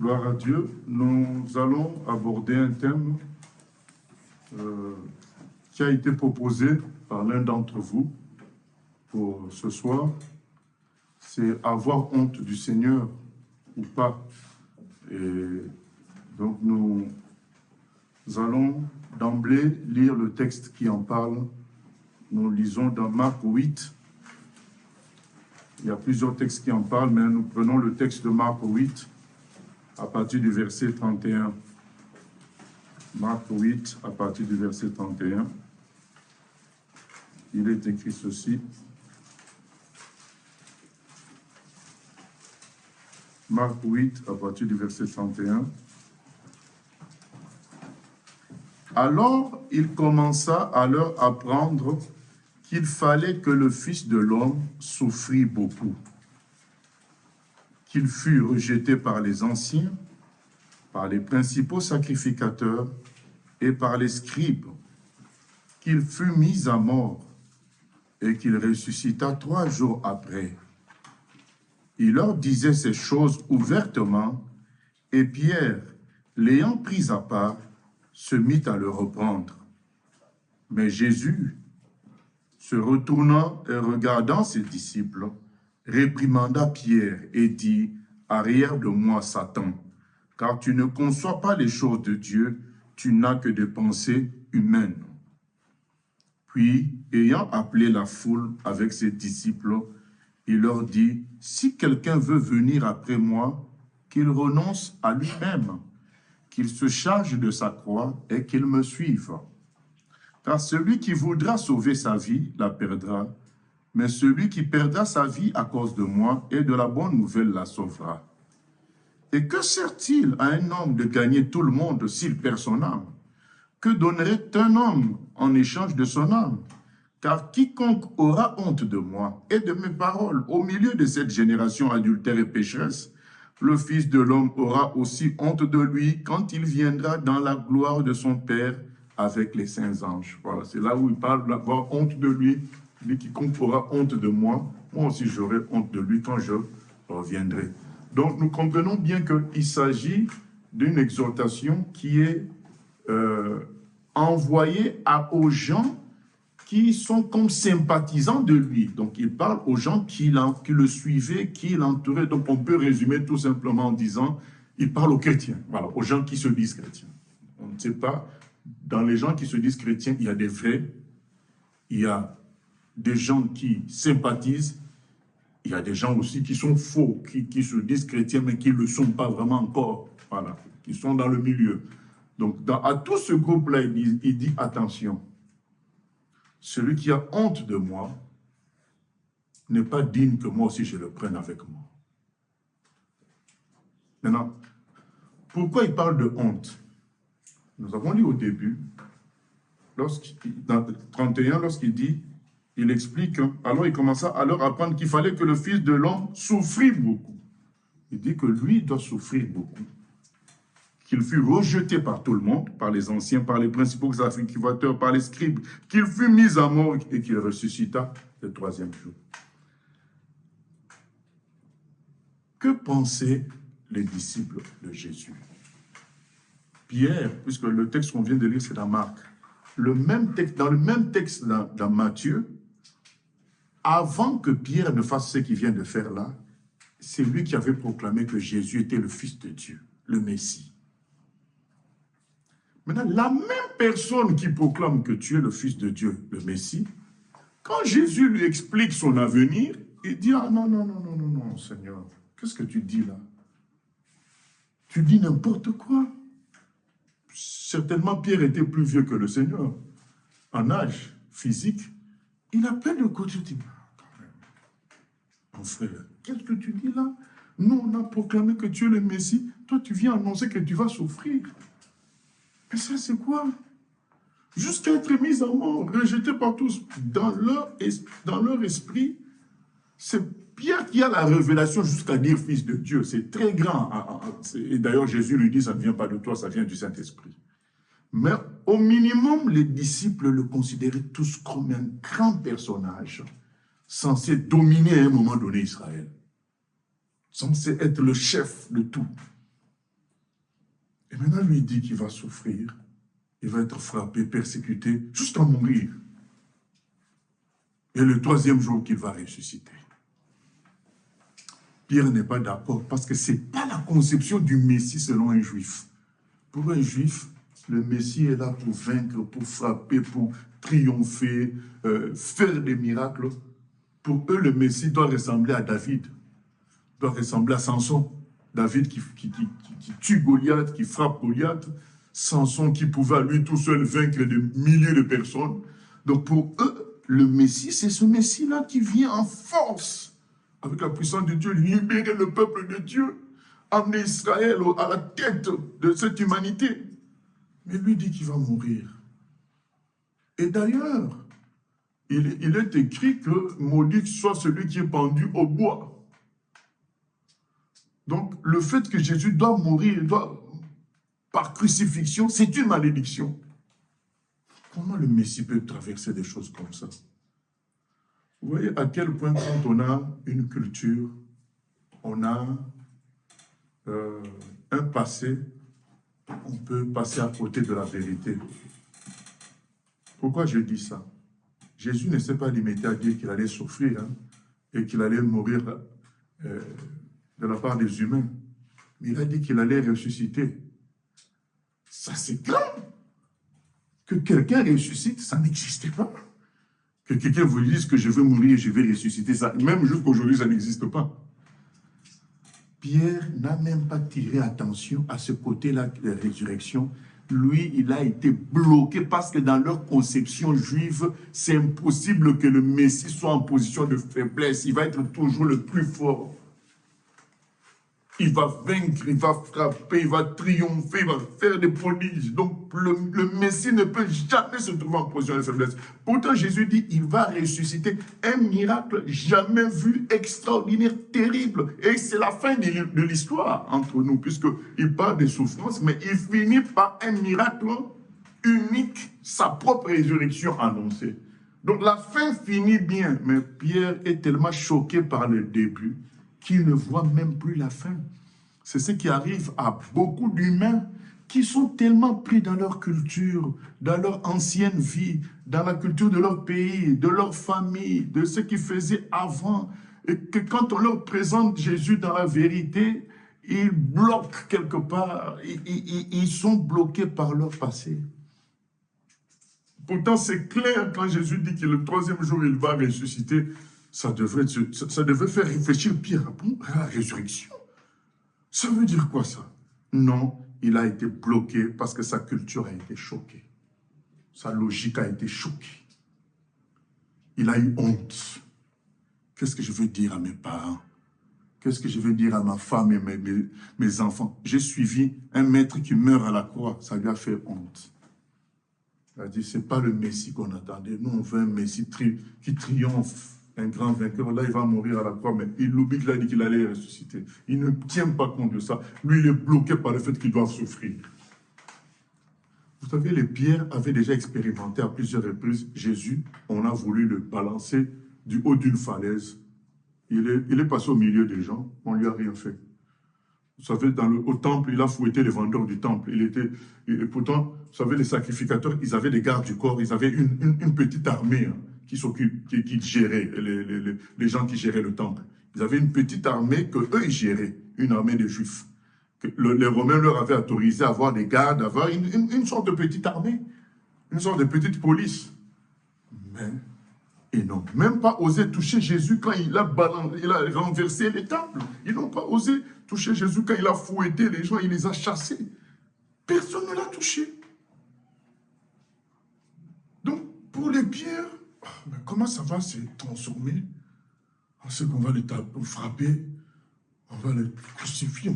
Gloire à Dieu. Nous allons aborder un thème qui a été proposé par l'un d'entre vous pour ce soir. C'est avoir honte du Seigneur ou pas. Et donc nous allons d'emblée lire le texte qui en parle. Nous lisons dans Marc 8. Il y a plusieurs textes qui en parlent, mais nous prenons le texte de Marc 8 à partir du verset 31. Marc 8 à partir du verset 31. Il est écrit ceci. Marc 8 à partir du verset 31. Alors il commença à leur apprendre qu'il fallait que le Fils de l'homme souffrit beaucoup, qu'il fût rejeté par les anciens, par les principaux sacrificateurs et par les scribes, qu'il fût mis à mort et qu'il ressuscita 3 jours après. Il leur disait ces choses ouvertement, et Pierre, l'ayant pris à part, se mit à le reprendre. Mais Jésus, se retournant et regardant ses disciples, réprimanda Pierre et dit, « Arrière de moi, Satan, car tu ne conçois pas les choses de Dieu, tu n'as que des pensées humaines. » Puis, ayant appelé la foule avec ses disciples, il leur dit, « Si quelqu'un veut venir après moi, qu'il renonce à lui-même, qu'il se charge de sa croix et qu'il me suive. Car celui qui voudra sauver sa vie la perdra, mais celui qui perdra sa vie à cause de moi et de la bonne nouvelle la sauvera. Et que sert-il à un homme de gagner tout le monde s'il perd son âme? Que donnerait un homme en échange de son âme? Car quiconque aura honte de moi et de mes paroles au milieu de cette génération adultère et pécheresse, le Fils de l'homme aura aussi honte de lui quand il viendra dans la gloire de son Père avec les saints anges. » Voilà, c'est là où il parle d'avoir honte de lui. Lui quiconque aura honte de moi, moi aussi j'aurai honte de lui quand je reviendrai. Donc nous comprenons bien qu'il s'agit d'une exhortation qui est envoyée aux gens qui sont comme sympathisants de lui. Donc, il parle aux gens qui le suivaient, qui l'entouraient. Donc, on peut résumer tout simplement en disant, il parle aux chrétiens, voilà, aux gens qui se disent chrétiens. On ne sait pas, dans les gens qui se disent chrétiens, il y a des vrais, il y a des gens qui sympathisent, il y a des gens aussi qui sont faux, qui se disent chrétiens, mais qui ne le sont pas vraiment encore, voilà, qui sont dans le milieu. Donc, à tout ce groupe-là, il dit, attention, celui qui a honte de moi n'est pas digne que moi aussi je le prenne avec moi. Maintenant, pourquoi il parle de honte? Nous avons lu au début, dans 31, lorsqu'il dit, il explique, alors il commença à leur apprendre qu'il fallait que le Fils de l'homme souffrit beaucoup. Il dit que lui doit souffrir beaucoup. Qu'il fut rejeté par tout le monde, par les anciens, par les principaux sacrificateurs, par les scribes, qu'il fut mis à mort et qu'il ressuscita le 3e jour. Que pensaient les disciples de Jésus? Pierre, puisque le texte qu'on vient de lire, c'est dans Marc, dans le même texte dans Matthieu, avant que Pierre ne fasse ce qu'il vient de faire là, c'est lui qui avait proclamé que Jésus était le Fils de Dieu, le Messie. Maintenant, la même personne qui proclame que tu es le Fils de Dieu, le Messie, quand Jésus lui explique son avenir, il dit, ah non, non, non, non, non, non, Seigneur, qu'est-ce que tu dis là? Tu dis n'importe quoi. Certainement, Pierre était plus vieux que le Seigneur, en âge physique. Il appelle le côté, il dit, mon frère, qu'est-ce que tu dis là? Nous, on a proclamé que tu es le Messie. Toi, tu viens annoncer que tu vas souffrir. Mais ça, c'est quoi? Jusqu'à être mis en mort, rejeté par tous. Dans leur esprit, c'est Pierre qui a la révélation jusqu'à dire Fils de Dieu. C'est très grand. Et d'ailleurs, Jésus lui dit, ça ne vient pas de toi, ça vient du Saint-Esprit. Mais au minimum, les disciples le considéraient tous comme un grand personnage, censé dominer à un moment donné Israël, censé être le chef de tout. Et maintenant, lui dit qu'il va souffrir, il va être frappé, persécuté, jusqu'à mourir. Et le troisième jour qu'il va ressusciter. Pierre n'est pas d'accord parce que ce n'est pas la conception du Messie selon un juif. Pour un juif, le Messie est là pour vaincre, pour frapper, pour triompher, faire des miracles. Pour eux, le Messie doit ressembler à David, doit ressembler à Samson. David qui tue Goliath, qui frappe Goliath. Samson qui pouvait à lui tout seul vaincre des milliers de personnes. Donc pour eux, le Messie, c'est ce Messie-là qui vient en force, avec la puissance de Dieu, libérer le peuple de Dieu, amener Israël à la tête de cette humanité. Mais lui dit qu'il va mourir. Et d'ailleurs, il est écrit que maudit soit celui qui est pendu au bois. Donc, le fait que Jésus doit mourir, par crucifixion, c'est une malédiction. Comment le Messie peut traverser des choses comme ça? Vous voyez à quel point quand on a une culture, on a un passé, on peut passer à côté de la vérité. Pourquoi je dis ça? Jésus ne s'est pas limité à dire qu'il allait souffrir et qu'il allait mourir de la part des humains. Mais il a dit qu'il allait ressusciter. Ça, c'est clair. Que quelqu'un ressuscite, ça n'existait pas. Que quelqu'un vous dise que je veux mourir et je vais ressusciter, ça, même jusqu'aujourd'hui, ça n'existe pas. Pierre n'a même pas tiré attention à ce côté-là de la résurrection. Lui, il a été bloqué parce que dans leur conception juive, c'est impossible que le Messie soit en position de faiblesse. Il va être toujours le plus fort. Il va vaincre, il va frapper, il va triompher, il va faire des prodiges. Donc, le Messie ne peut jamais se trouver en position de faiblesse. Pourtant, Jésus dit, il va ressusciter un miracle jamais vu, extraordinaire, terrible. Et c'est la fin de l'histoire entre nous, puisqu'il parle des souffrances, mais il finit par un miracle unique, sa propre résurrection annoncée. Donc, la fin finit bien, mais Pierre est tellement choqué par le début qu'ils ne voient même plus la fin. C'est ce qui arrive à beaucoup d'humains qui sont tellement pris dans leur culture, dans leur ancienne vie, dans la culture de leur pays, de leur famille, de ce qu'ils faisaient avant, et que quand on leur présente Jésus dans la vérité, ils bloquent quelque part, ils sont bloqués par leur passé. Pourtant, c'est clair quand Jésus dit que le troisième jour, il va ressusciter. Ça devait faire réfléchir Pierre à la résurrection. Ça veut dire quoi ça? Non, il a été bloqué parce que sa culture a été choquée. Sa logique a été choquée. Il a eu honte. Qu'est-ce que je veux dire à mes parents? Qu'est-ce que je veux dire à ma femme et mes enfants? J'ai suivi un maître qui meurt à la croix. Ça lui a fait honte. Il a dit, ce n'est pas le Messie qu'on attendait. Nous, on veut un Messie qui triomphe. Un grand vainqueur, là, il va mourir à la croix, mais il oublie qu'il a dit qu'il allait ressusciter. Il ne tient pas compte de ça. Lui, il est bloqué par le fait qu'il doit souffrir. Vous savez, les pierres avaient déjà expérimenté à plusieurs reprises Jésus. On a voulu le balancer du haut d'une falaise. Il est passé au milieu des gens, on ne lui a rien fait. Vous savez, au temple, il a fouetté les vendeurs du temple. Et pourtant, vous savez, les sacrificateurs, ils avaient des gardes du corps, ils avaient une petite armée qui gérait, les gens qui géraient le temple. Ils avaient une petite armée qu'eux, ils géraient, une armée de Juifs. Les Romains leur avaient autorisé à avoir des gardes, à avoir une sorte de petite armée, une sorte de petite police. Mais ils n'ont même pas osé toucher Jésus quand il a renversé les temples. Ils n'ont pas osé toucher Jésus quand il a fouetté les gens, il les a chassés. Personne ne l'a touché. Donc, pour les pierres, mais comment ça va se transformer en ce qu'on va les frapper, on va les crucifier,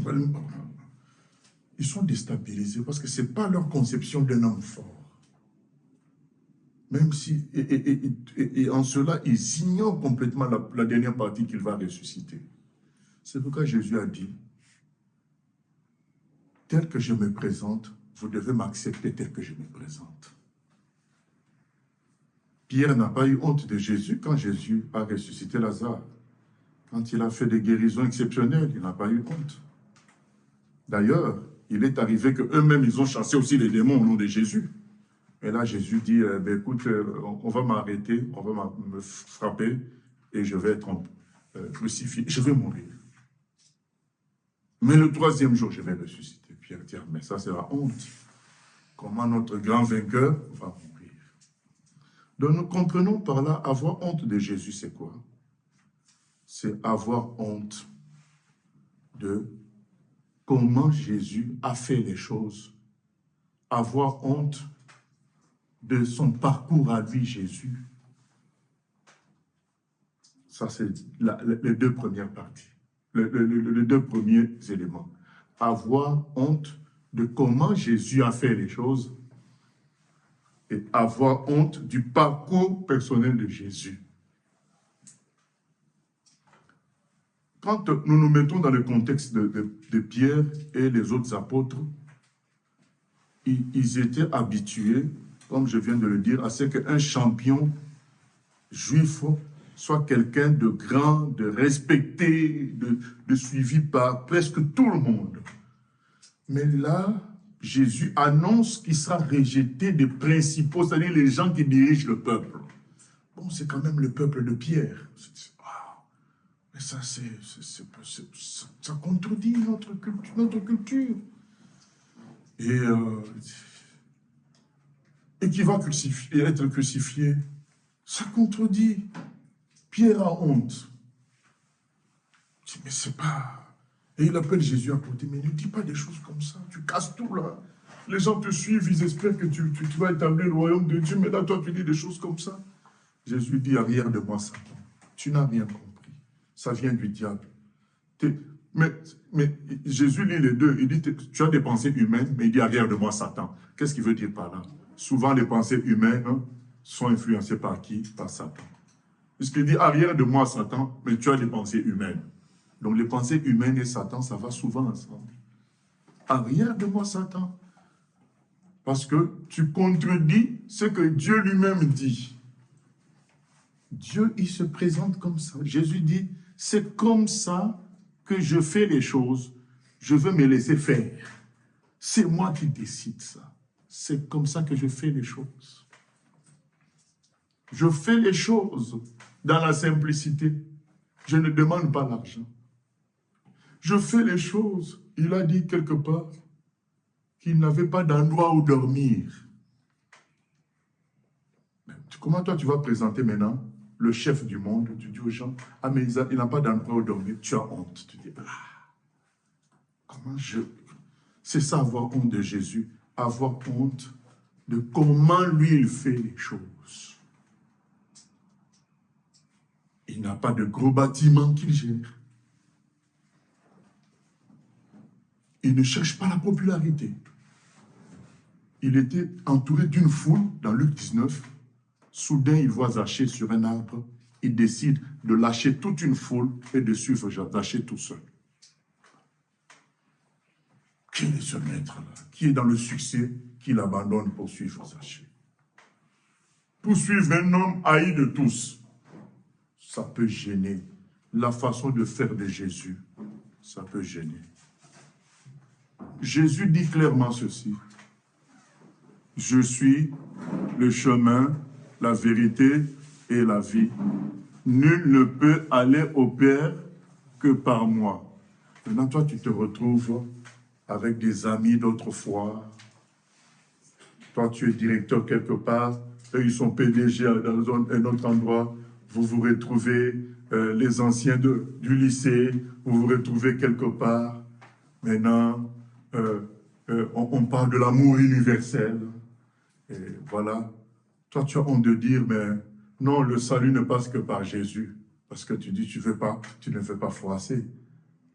Ils sont déstabilisés parce que ce n'est pas leur conception d'un homme fort. Même si, et en cela, ils ignorent complètement la dernière partie qu'il va ressusciter. C'est pourquoi Jésus a dit, tel que je me présente, vous devez m'accepter tel que je me présente. Pierre n'a pas eu honte de Jésus quand Jésus a ressuscité Lazare. Quand il a fait des guérisons exceptionnelles, il n'a pas eu honte. D'ailleurs, il est arrivé qu'eux-mêmes, ils ont chassé aussi les démons au nom de Jésus. Et là, Jésus dit, écoute, on va m'arrêter, on va me frapper, et je vais être crucifié, je vais mourir. Mais le troisième jour, je vais ressusciter. Pierre dit, mais ça, c'est la honte. Comment notre grand vainqueur va mourir? Donc, nous comprenons par là, avoir honte de Jésus, c'est quoi? C'est avoir honte de comment Jésus a fait les choses. Avoir honte de son parcours à lui, Jésus. Ça, c'est les deux premières parties. Les deux premiers éléments. Avoir honte de comment Jésus a fait les choses et avoir honte du parcours personnel de Jésus. Quand nous nous mettons dans le contexte de Pierre et les autres apôtres, ils étaient habitués, comme je viens de le dire, à ce qu'un champion juif soit quelqu'un de grand, de respecté, de suivi par presque tout le monde. Mais là, Jésus annonce qu'il sera rejeté des principaux, c'est-à-dire les gens qui dirigent le peuple. Bon, c'est quand même le peuple de Pierre. Mais ça, ça contredit notre culture. Et qui va être crucifié, ça contredit. Pierre a honte. Mais c'est pas... Et il appelle Jésus à côté, mais ne dis pas des choses comme ça, tu casses tout là. Les gens te suivent, ils espèrent que tu vas établir le royaume de Dieu, mais là, toi, tu dis des choses comme ça. Jésus dit, arrière de moi, Satan. Tu n'as rien compris. Ça vient du diable. Mais Jésus lit les deux. Il dit, tu as des pensées humaines, mais il dit, arrière de moi, Satan. Qu'est-ce qu'il veut dire par là? Souvent, les pensées humaines sont influencées par qui? Par Satan. Puisqu'il dit, arrière de moi, Satan, mais tu as des pensées humaines. Donc, les pensées humaines et Satan, ça va souvent ensemble. Arrière de moi, Satan. Parce que tu contredis ce que Dieu lui-même dit. Dieu, il se présente comme ça. Jésus dit, c'est comme ça que je fais les choses. Je veux me laisser faire. C'est moi qui décide ça. C'est comme ça que je fais les choses. Je fais les choses dans la simplicité. Je ne demande pas l'argent. Je fais les choses. Il a dit quelque part qu'il n'avait pas d'endroit où dormir. Comment toi tu vas présenter maintenant le chef du monde? Tu dis aux gens, ah mais il n'a pas d'endroit où dormir. Tu as honte. Tu dis, comment je... C'est ça avoir honte de Jésus. Avoir honte de comment lui il fait les choses. Il n'a pas de gros bâtiment qu'il gère. Il ne cherche pas la popularité. Il était entouré d'une foule, dans Luc 19. Soudain, il voit Zachée sur un arbre. Il décide de lâcher toute une foule et de suivre Zachée tout seul. Qui est ce maître-là? Qui est dans le succès qu'il abandonne pour suivre Zachée? Pour suivre un homme haï de tous, ça peut gêner. La façon de faire de Jésus, ça peut gêner. Jésus dit clairement ceci. Je suis le chemin, la vérité et la vie. Nul ne peut aller au Père que par moi. Maintenant, toi, tu te retrouves avec des amis d'autrefois. Toi, tu es directeur quelque part. Eux, ils sont PDG dans un autre endroit. Vous vous retrouvez, les anciens du lycée, vous vous retrouvez quelque part. Maintenant, on parle de l'amour universel. Et voilà. Toi, tu as honte de dire, mais non, le salut ne passe que par Jésus. Parce que tu dis, tu ne fais pas froisser.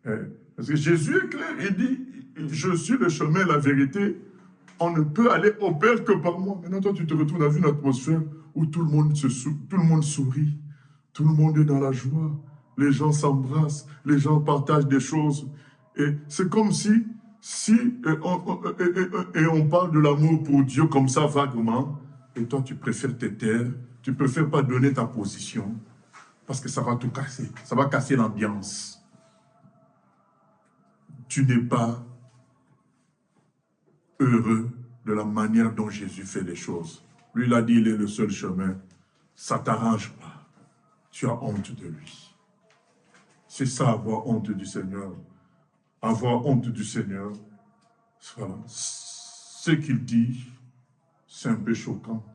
Parce que Jésus est clair, il dit, je suis le chemin, la vérité. On ne peut aller au Père que par moi. Maintenant, toi, tu te retrouves dans une atmosphère où tout le monde sourit. Tout le monde est dans la joie. Les gens s'embrassent. Les gens partagent des choses. Et c'est comme si on parle de l'amour pour Dieu comme ça vaguement, et toi tu préfères te taire, tu préfères pas donner ta position, parce que ça va tout casser, ça va casser l'ambiance. Tu n'es pas heureux de la manière dont Jésus fait les choses. Lui, il a dit, il est le seul chemin. Ça ne t'arrange pas. Tu as honte de lui. C'est ça, avoir honte du Seigneur. Avoir honte du Seigneur, voilà. Ce qu'il dit, c'est un peu choquant.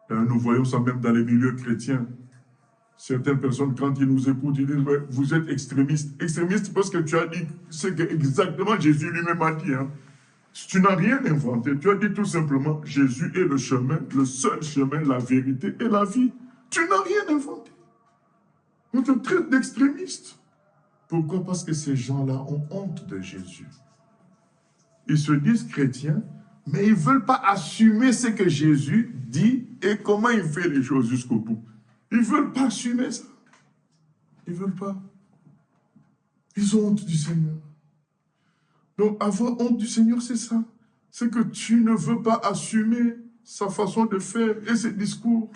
Et nous voyons ça même dans les milieux chrétiens. Certaines personnes, quand ils nous écoutent, ils disent, ouais, vous êtes extrémiste. Extrémiste parce que tu as dit ce que exactement Jésus lui-même a dit. Hein. Tu n'as rien inventé. Tu as dit tout simplement, Jésus est le chemin, le seul chemin, la vérité et la vie. Tu n'as rien inventé. On te traite d'extrémiste. Pourquoi? Parce que ces gens-là ont honte de Jésus. Ils se disent chrétiens, mais ils ne veulent pas assumer ce que Jésus dit et comment il fait les choses jusqu'au bout. Ils ne veulent pas assumer ça. Ils ne veulent pas. Ils ont honte du Seigneur. Donc, avoir honte du Seigneur, c'est ça. C'est que tu ne veux pas assumer sa façon de faire et ses discours.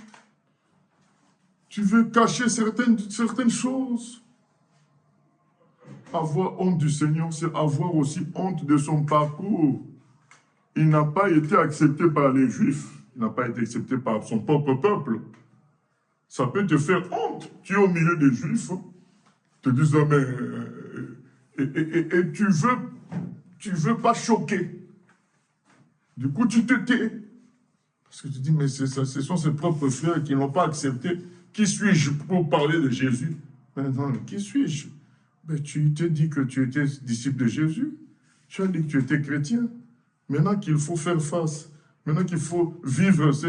Tu veux cacher certaines choses. Avoir honte du Seigneur, c'est avoir aussi honte de son parcours. Il n'a pas été accepté par les Juifs. Il n'a pas été accepté par son propre peuple. Ça peut te faire honte. Tu es au milieu des Juifs, te disant, mais... Et tu veux pas choquer. Du coup, tu te tais. Parce que tu dis, mais ce sont ses propres frères qui n'ont pas accepté. Qui suis-je pour parler de Jésus? Maintenant, qui suis-je? Ben, tu t'es dit que tu étais disciple de Jésus. Tu as dit que tu étais chrétien. Maintenant qu'il faut faire face, maintenant qu'il faut vivre ce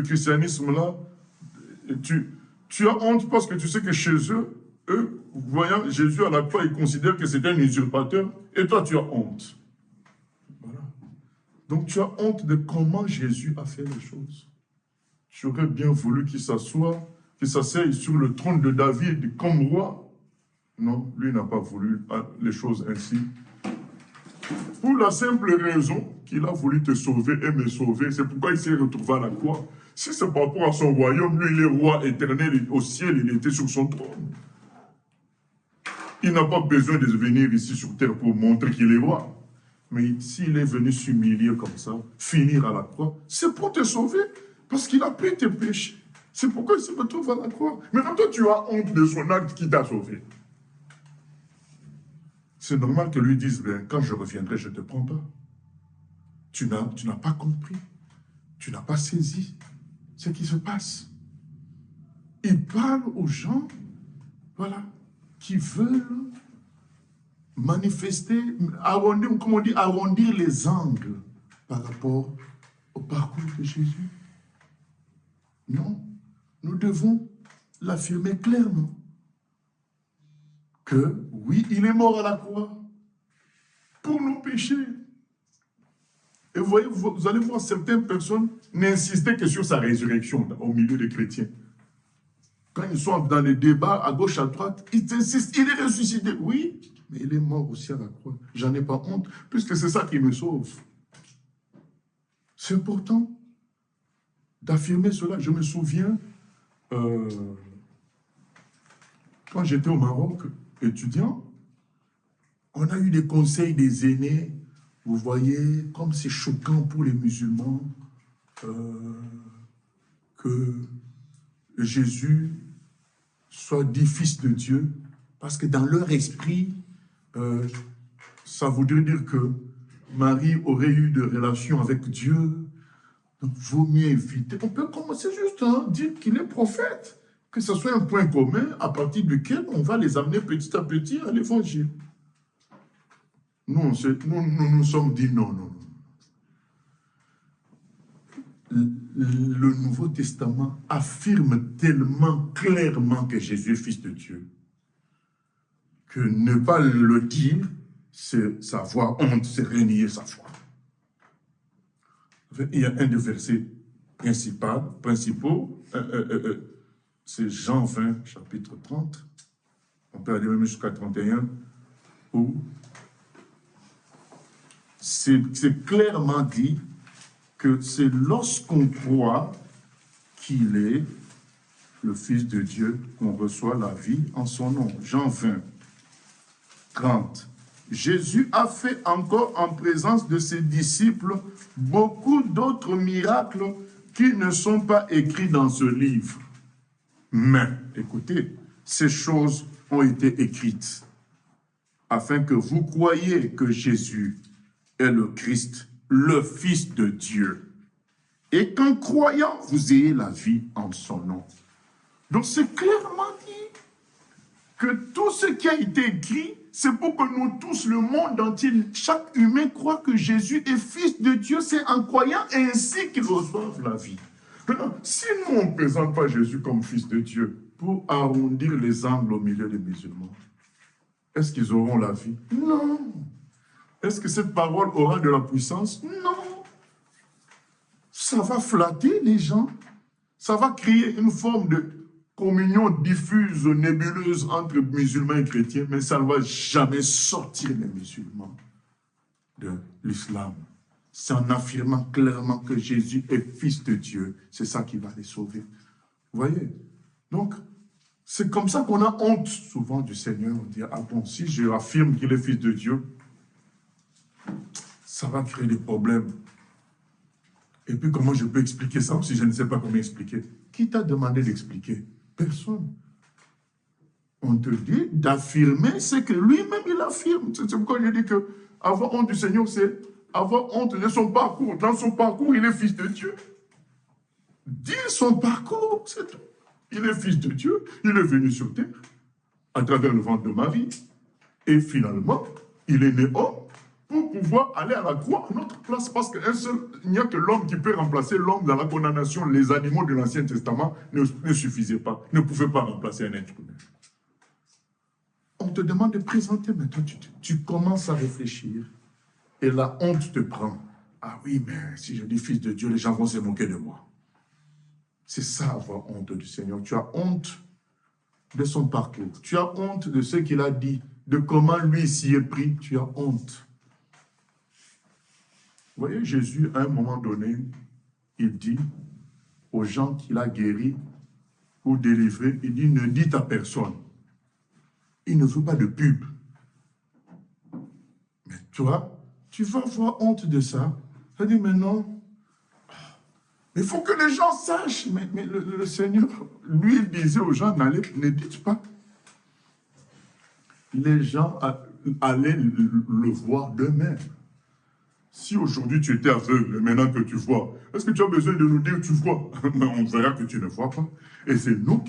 christianisme-là, tu as honte parce que tu sais que chez eux, voyant Jésus à la croix, ils considèrent que c'est un usurpateur, et toi tu as honte. Voilà. Donc tu as honte de comment Jésus a fait les choses. Tu aurais bien voulu qu'il s'asseye sur le trône de David comme roi. Non, lui n'a pas voulu les choses ainsi. Pour la simple raison qu'il a voulu te sauver et me sauver, c'est pourquoi il s'est retrouvé à la croix. Si c'est par rapport à son royaume, lui il est roi éternel au ciel, il était sur son trône. Il n'a pas besoin de venir ici sur terre pour montrer qu'il est roi. Mais s'il est venu s'humilier comme ça, finir à la croix, c'est pour te sauver, parce qu'il a pris tes péchés. C'est pourquoi il se retrouve à la croix. Maintenant, toi, tu as honte de son acte qui t'a sauvé. C'est normal que lui dise, ben, quand je reviendrai, je ne te prends pas. Tu n'as pas compris. Tu n'as pas saisi ce qui se passe. Il parle aux gens, voilà, qui veulent manifester, arrondir, comme on dit, arrondir les angles par rapport au parcours de Jésus. Non, nous devons l'affirmer clairement. Que, oui, il est mort à la croix pour nos péchés. Et vous voyez, vous allez voir certaines personnes n'insister que sur sa résurrection au milieu des chrétiens. Quand ils sont dans les débats à gauche, à droite, ils insistent, il est ressuscité. Oui, mais il est mort aussi à la croix. J'en ai pas honte, puisque c'est ça qui me sauve. C'est important d'affirmer cela. Je me souviens, quand j'étais au Maroc, étudiant, on a eu des conseils des aînés. Vous voyez, comme c'est choquant pour les musulmans que Jésus soit dit fils de Dieu, parce que dans leur esprit, ça voudrait dire que Marie aurait eu de relations avec Dieu. Donc, il vaut mieux éviter. On peut commencer juste à dire qu'il est prophète. Que ce soit un point commun à partir duquel on va les amener petit à petit à l'évangile. Nous nous sommes dit non, non, non. Le Nouveau Testament affirme tellement clairement que Jésus est fils de Dieu que ne pas le dire, c'est avoir honte, c'est renier sa foi. Il y a un des versets principaux, c'est Jean 20, chapitre 30, on peut aller même jusqu'à 31, où c'est clairement dit que c'est lorsqu'on croit qu'il est le Fils de Dieu qu'on reçoit la vie en son nom. Jean 20, 30. Jésus a fait encore en présence de ses disciples beaucoup d'autres miracles qui ne sont pas écrits dans ce livre. Mais, écoutez, ces choses ont été écrites afin que vous croyiez que Jésus est le Christ, le Fils de Dieu, et qu'en croyant, vous ayez la vie en son nom. Donc c'est clairement dit que tout ce qui a été écrit, c'est pour que nous tous, le monde entier, chaque humain croit que Jésus est Fils de Dieu, c'est en croyant ainsi qu'ils reçoivent la vie. Maintenant, si nous, on ne présente pas Jésus comme Fils de Dieu pour arrondir les angles au milieu des musulmans, est-ce qu'ils auront la vie? Non. Est-ce que cette parole aura de la puissance? Non. Ça va flatter les gens. Ça va créer une forme de communion diffuse, nébuleuse entre musulmans et chrétiens, mais ça ne va jamais sortir les musulmans de l'islam. C'est en affirmant clairement que Jésus est Fils de Dieu. C'est ça qui va les sauver. Vous voyez? Donc, c'est comme ça qu'on a honte souvent du Seigneur. On dit, ah bon, si je affirme qu'il est Fils de Dieu, ça va créer des problèmes. Et puis, comment je peux expliquer ça si je ne sais pas comment expliquer? Qui t'a demandé d'expliquer? Personne. On te dit d'affirmer ce que lui-même il affirme. C'est pourquoi je dis que avoir honte du Seigneur, c'est avoir honte de son parcours. Dans son parcours, il est Fils de Dieu. Dire son parcours, c'est tout. Il est Fils de Dieu, il est venu sur terre à travers le ventre de Marie. Et finalement, il est né homme pour pouvoir aller à la croix à notre place. Parce qu'il n'y a que l'homme qui peut remplacer l'homme dans la condamnation. Les animaux de l'Ancien Testament ne suffisaient pas, ne pouvaient pas remplacer un être humain. On te demande de présenter, mais toi, tu commences à réfléchir. Et la honte te prend. Ah oui, mais si je dis Fils de Dieu, les gens vont se moquer de moi. C'est ça, avoir honte du Seigneur. Tu as honte de son parcours. Tu as honte de ce qu'il a dit, de comment lui s'y est pris. Tu as honte. Vous voyez, Jésus, à un moment donné, il dit aux gens qu'il a guéris ou délivrés, il dit, ne dites à personne. Il ne veut pas de pub. Mais toi, tu vas avoir honte de ça. Ça dit, mais non. Il faut que les gens sachent. Mais le Seigneur, lui, il disait aux gens, ne dites pas. Les gens allaient le voir d'eux-mêmes. Si aujourd'hui tu étais aveugle, maintenant que tu vois, est-ce que tu as besoin de nous dire que tu vois? Mais on verra que tu ne vois pas. Et c'est nous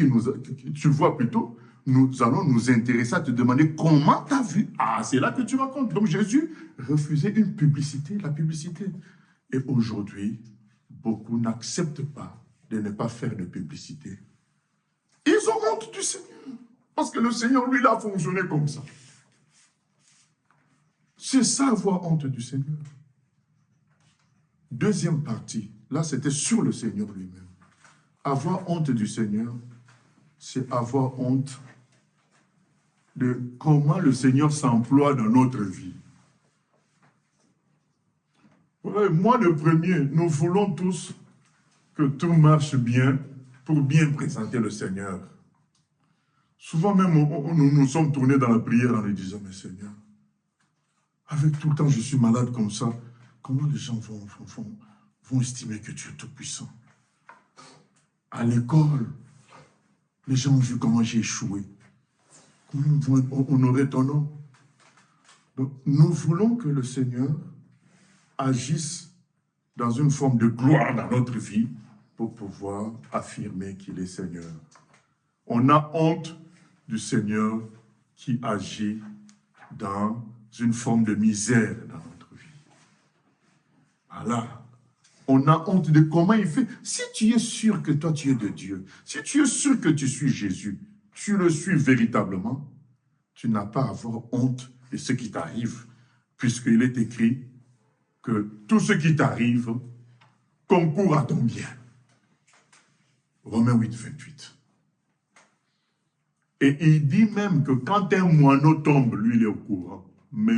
tu vois plutôt, nous allons nous intéresser à te demander comment tu as vu. Ah, c'est là que tu racontes. Donc Jésus refusait une publicité, la publicité. Et aujourd'hui, beaucoup n'acceptent pas de ne pas faire de publicité. Ils ont honte du Seigneur. Parce que le Seigneur, lui, il a fonctionné comme ça. C'est ça, avoir honte du Seigneur. Deuxième partie, là, c'était sur le Seigneur lui-même. Avoir honte du Seigneur, c'est avoir honte de comment le Seigneur s'emploie dans notre vie. Ouais, moi, le premier, nous voulons tous que tout marche bien pour bien présenter le Seigneur. Souvent même, nous sommes tournés dans la prière en nous disant, mais Seigneur, avec tout le temps je suis malade comme ça, comment les gens vont estimer que tu es tout puissant? À l'école, les gens ont vu comment j'ai échoué. Comment ils vont honorer ton nom? Donc, nous voulons que le Seigneur agisse dans une forme de gloire dans notre vie pour pouvoir affirmer qu'il est Seigneur. On a honte du Seigneur qui agit dans une forme de misère dans notre vie. Voilà. On a honte de comment il fait. Si tu es sûr que toi tu es de Dieu, si tu es sûr que tu suis Jésus, tu le suis véritablement, tu n'as pas à avoir honte de ce qui t'arrive, puisqu'il est écrit que tout ce qui t'arrive concourt à ton bien. Romains 8, 28. Et il dit même que quand un moineau tombe, lui, il est au courant. Mais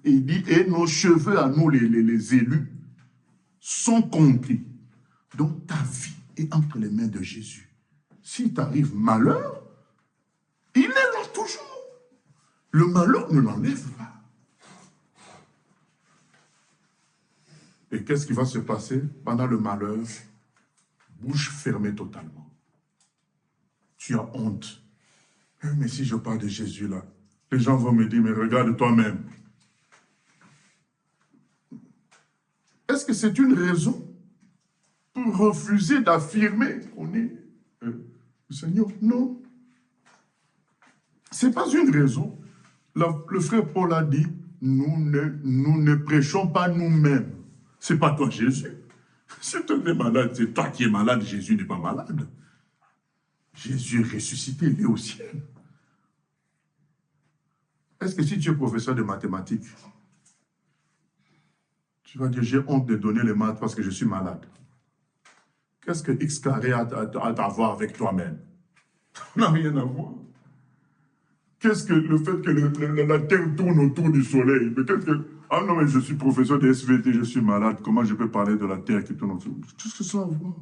il dit, et nos cheveux à nous, les élus, sont comptés. Donc ta vie est entre les mains de Jésus. S'il t'arrive malheur, il est là toujours. Le malheur ne l'enlève pas. Et qu'est-ce qui va se passer pendant le malheur? Bouche fermée totalement. Tu as honte. Mais si je parle de Jésus là, les gens vont me dire, mais regarde toi-même. Est-ce que c'est une raison pour refuser d'affirmer qu'on est le Seigneur? Non. Ce n'est pas une raison. Le frère Paul a dit, nous ne prêchons pas nous-mêmes. Ce n'est pas toi Jésus. Si tu es malade, c'est toi qui es malade, Jésus n'est pas malade. Jésus est ressuscité, il est au ciel. Est-ce que si tu es professeur de mathématiques, tu vas dire, j'ai honte de donner les maths parce que je suis malade? Qu'est-ce que X carré a à voir avec toi-même? Ça n'a rien à voir. Qu'est-ce que le fait que la Terre tourne autour du Soleil? Peut-être que, ah non, mais je suis professeur de SVT, je suis malade, comment je peux parler de la Terre qui tourne autour? Qu'est-ce que ça a à voir?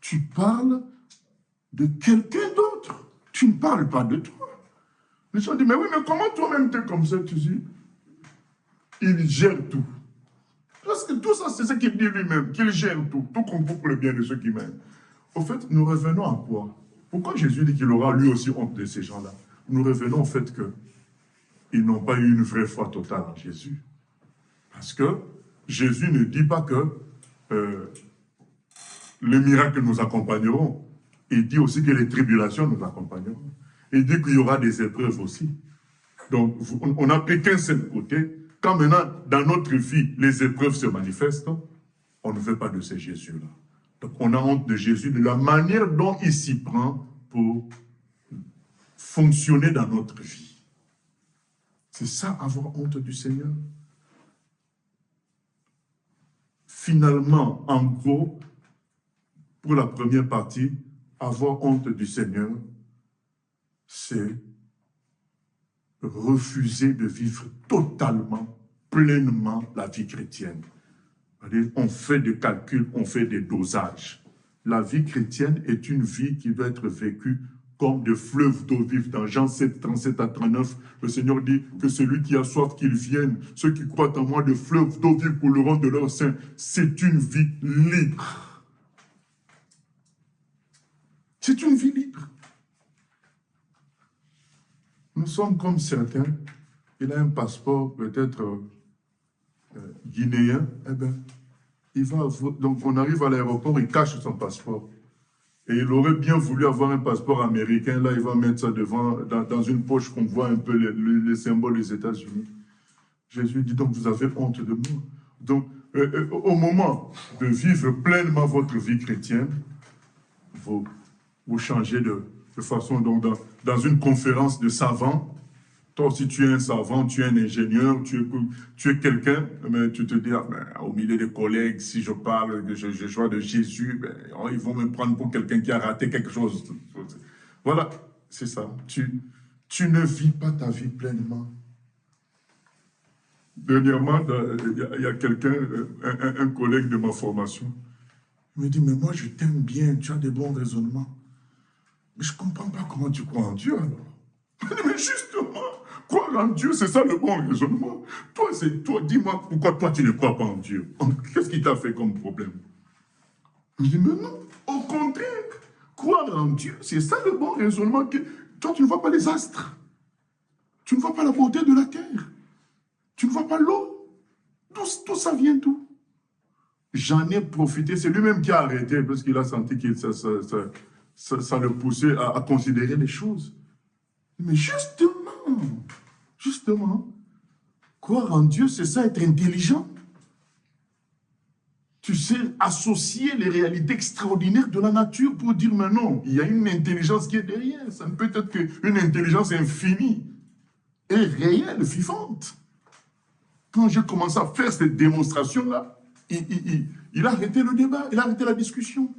Tu parles de quelqu'un d'autre. Tu ne parles pas de toi. Les gens disent, mais oui, mais comment toi-même t'es comme ça? Tu dis, il gère tout. Parce que tout ça, c'est ce qu'il dit lui-même, qu'il gère tout concourt pour le bien de ceux qui m'aiment. Au fait, nous revenons à quoi? Pourquoi Jésus dit qu'il aura lui aussi honte de ces gens-là? Nous revenons au fait qu'ils n'ont pas eu une vraie foi totale en Jésus. Parce que Jésus ne dit pas que les miracles nous accompagneront. Il dit aussi que les tribulations nous accompagneront. Il dit qu'il y aura des épreuves aussi. Donc, on n'a pris qu'un seul côté. Quand maintenant, dans notre vie, les épreuves se manifestent, on ne veut pas de ces Jésus-là. Donc, on a honte de Jésus, de la manière dont il s'y prend pour fonctionner dans notre vie. C'est ça, avoir honte du Seigneur. Finalement, en gros, pour la première partie, avoir honte du Seigneur, c'est refuser de vivre totalement, pleinement la vie chrétienne. On fait des calculs, on fait des dosages. La vie chrétienne est une vie qui doit être vécue comme des fleuves d'eau vive. Dans Jean 7, 37 à 39, le Seigneur dit que celui qui a soif, qu'il vienne. Ceux qui croient en moi, des fleuves d'eau vive pour le rang de leur sein. C'est une vie libre. C'est une vie libre. Nous sommes comme certains. Il a un passeport peut-être guinéen. Eh bien, donc on arrive à l'aéroport, il cache son passeport. Et il aurait bien voulu avoir un passeport américain. Là, il va mettre ça devant, dans une poche qu'on voit un peu les symboles des États-Unis. Jésus dit, donc vous avez honte de moi. Donc, au moment de vivre pleinement votre vie chrétienne, vous changez de façon. Donc, dans une conférence de savants, toi aussi tu es un savant, tu es un ingénieur, tu es quelqu'un, mais tu te dis, ah, ben, au milieu des collègues, si je parle, je vois de Jésus, ben, oh, ils vont me prendre pour quelqu'un qui a raté quelque chose. Voilà, c'est ça. Tu ne vis pas ta vie pleinement. Dernièrement, il y a quelqu'un, un collègue de ma formation, il me dit, mais moi je t'aime bien, tu as des bons raisonnements. Mais je ne comprends pas comment tu crois en Dieu alors. Mais justement, croire en Dieu, c'est ça le bon raisonnement. Toi, dis-moi pourquoi toi tu ne crois pas en Dieu. Qu'est-ce qui t'a fait comme problème? Je dis, mais non, au contraire, croire en Dieu, c'est ça le bon raisonnement. Toi, tu ne vois pas les astres. Tu ne vois pas la beauté de la terre. Tu ne vois pas l'eau. Tout ça vient d'où? J'en ai profité. C'est lui-même qui a arrêté parce qu'il a senti que ça le poussait à considérer les choses. Mais justement, croire en Dieu, c'est ça, être intelligent. Tu sais associer les réalités extraordinaires de la nature pour dire, mais non, il y a une intelligence qui est derrière. Ça ne peut être qu'une intelligence infinie et réelle, vivante. Quand j'ai commencé à faire cette démonstration-là, il a arrêté le débat, il a arrêté la discussion.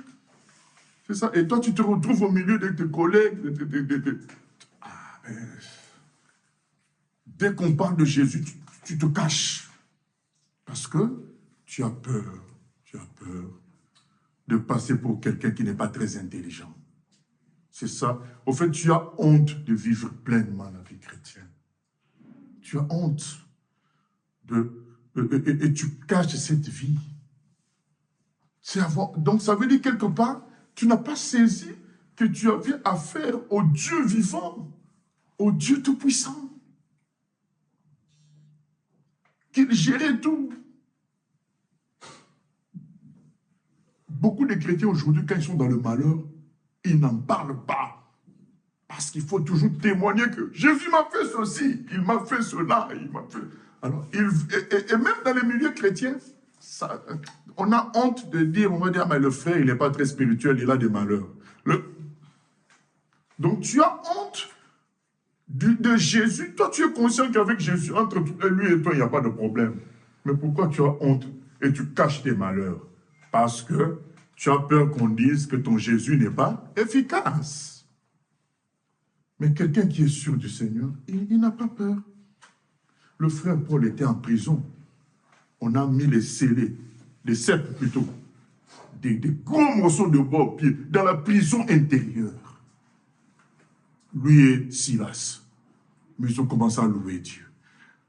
C'est ça. Et toi, tu te retrouves au milieu de tes collègues. Dès qu'on parle de Jésus, tu te caches. Parce que tu as peur de passer pour quelqu'un qui n'est pas très intelligent. C'est ça. Au fait, tu as honte de vivre pleinement la vie chrétienne. tu as honte et tu caches cette vie. Donc ça veut dire quelque part, tu n'as pas saisi que tu avais affaire au Dieu vivant, au Dieu tout-puissant, qu'il gérait tout. Beaucoup de chrétiens aujourd'hui, quand ils sont dans le malheur, ils n'en parlent pas. Parce qu'il faut toujours témoigner que Jésus m'a fait ceci, il m'a fait cela, il m'a fait... Alors, et même dans les milieux chrétiens, on a honte de dire, on va dire, mais le frère, il n'est pas très spirituel, il a des malheurs. Donc, tu as honte de Jésus. Toi, tu es conscient qu'avec Jésus, entre lui et toi, il n'y a pas de problème. Mais pourquoi tu as honte et tu caches tes malheurs? Parce que tu as peur qu'on dise que ton Jésus n'est pas efficace. Mais quelqu'un qui est sûr du Seigneur, il n'a pas peur. Le frère Paul était en prison. On a mis les scellés, les ceps plutôt, des gros morceaux de bois aux pieds, dans la prison intérieure. Lui et Silas. Mais ils ont commencé à louer Dieu.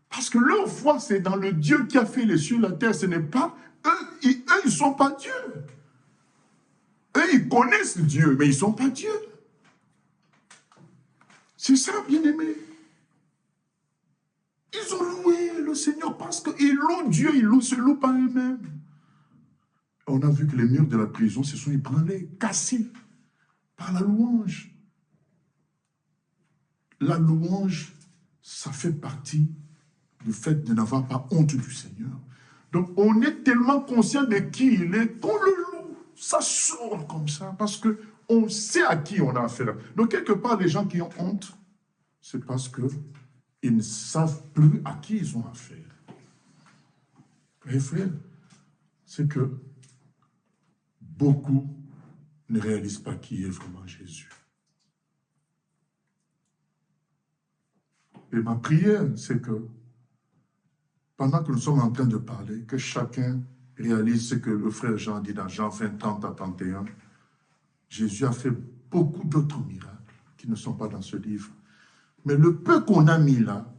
Parce que leur foi, c'est dans le Dieu qui a fait les cieux et la terre. Ce n'est pas... Eux, ils ne sont pas Dieu. Eux, ils connaissent Dieu, mais ils ne sont pas Dieu. C'est ça, bien-aimé. Ils ont loué le Seigneur parce qu'ils louent Dieu, ils se louent pas eux-mêmes. On a vu que les murs de la prison se sont ébranlés, cassés par la louange. La louange, ça fait partie du fait de n'avoir pas honte du Seigneur. Donc, on est tellement conscient de qui il est qu'on le loue. Ça sort comme ça parce qu'on sait à qui on a affaire. Donc, quelque part, les gens qui ont honte, c'est parce qu'ils ne savent plus à qui ils ont affaire. Et frère, c'est que beaucoup ne réalisent pas qui est vraiment Jésus. Et ma prière, c'est que pendant que nous sommes en train de parler, que chacun réalise ce que le frère Jean dit dans Jean 20, 30 à 31. Jésus a fait beaucoup d'autres miracles qui ne sont pas dans ce livre. Mais le peu qu'on a mis là,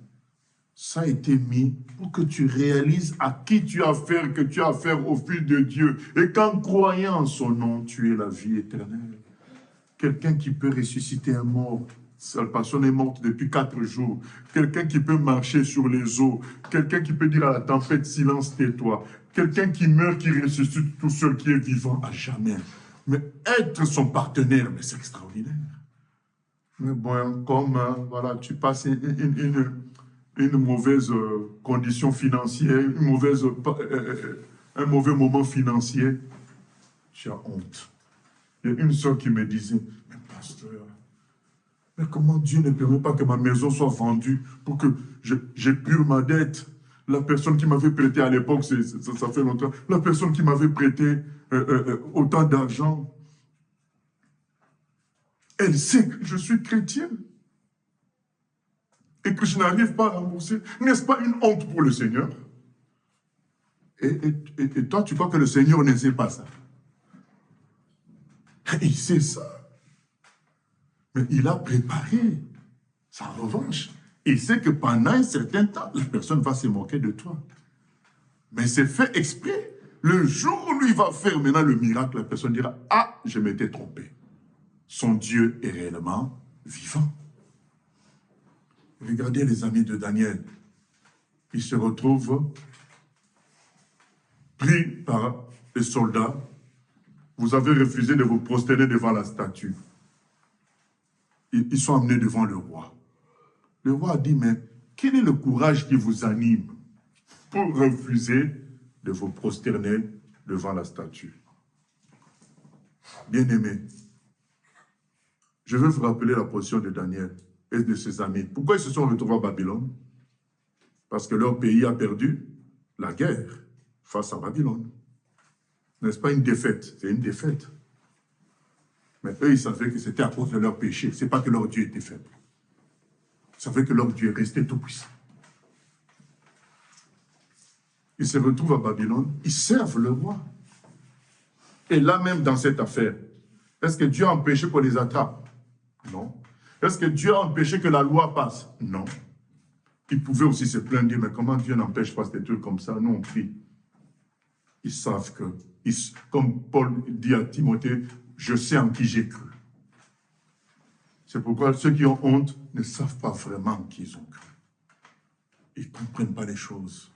ça a été mis pour que tu réalises à qui tu as affaire, que tu as affaire au Fils de Dieu. Et qu'en croyant en son nom, tu es la vie éternelle. Quelqu'un qui peut ressusciter un mort. Cette personne est morte depuis 4 jours. Quelqu'un qui peut marcher sur les eaux. Quelqu'un qui peut dire à la tempête, silence, tais-toi. Quelqu'un qui meurt, qui ressuscite tout seul, qui est vivant à jamais. Mais être son partenaire, mais c'est extraordinaire. Mais bon, comme voilà, tu passes une mauvaise condition financière, un mauvais moment financier, tu as honte. Il y a une soeur qui me disait, mais pasteur, mais comment Dieu ne permet pas que ma maison soit vendue pour que j'épure ma dette? La personne qui m'avait prêté à l'époque, ça fait longtemps, la personne qui m'avait prêté autant d'argent, elle sait que je suis chrétien et que je n'arrive pas à rembourser. N'est-ce pas une honte pour le Seigneur? Et toi, tu crois que le Seigneur ne sait pas ça? Il sait ça. Mais il a préparé sa revanche. Il sait que pendant un certain temps, la personne va se moquer de toi. Mais c'est fait exprès. Le jour où lui va faire maintenant le miracle, la personne dira, « Ah, je m'étais trompé. Son Dieu est réellement vivant. » Regardez les amis de Daniel. Ils se retrouvent pris par les soldats. Vous avez refusé de vous prosterner devant la statue. Ils sont amenés devant le roi. Le roi a dit, mais quel est le courage qui vous anime pour refuser de vous prosterner devant la statue? Bien-aimés, je veux vous rappeler la position de Daniel et de ses amis. Pourquoi ils se sont retrouvés à Babylone? Parce que leur pays a perdu la guerre face à Babylone. N'est-ce pas une défaite? C'est une défaite. Mais eux, ils savaient que c'était à cause de leur péché. Ce n'est pas que leur Dieu était faible. Ils savaient que leur Dieu restait tout puissant. Ils se retrouvent à Babylone, ils servent le roi. Et là même dans cette affaire, est-ce que Dieu a empêché qu'on les attrape? Non. Est-ce que Dieu a empêché que la loi passe? Non. Ils pouvaient aussi se plaindre, dire, mais comment Dieu n'empêche pas des trucs comme ça? Nous, on prie. Ils savent que, comme Paul dit à Timothée, je sais en qui j'ai cru. C'est pourquoi ceux qui ont honte ne savent pas vraiment en qui ils ont cru. Ils ne comprennent pas les choses.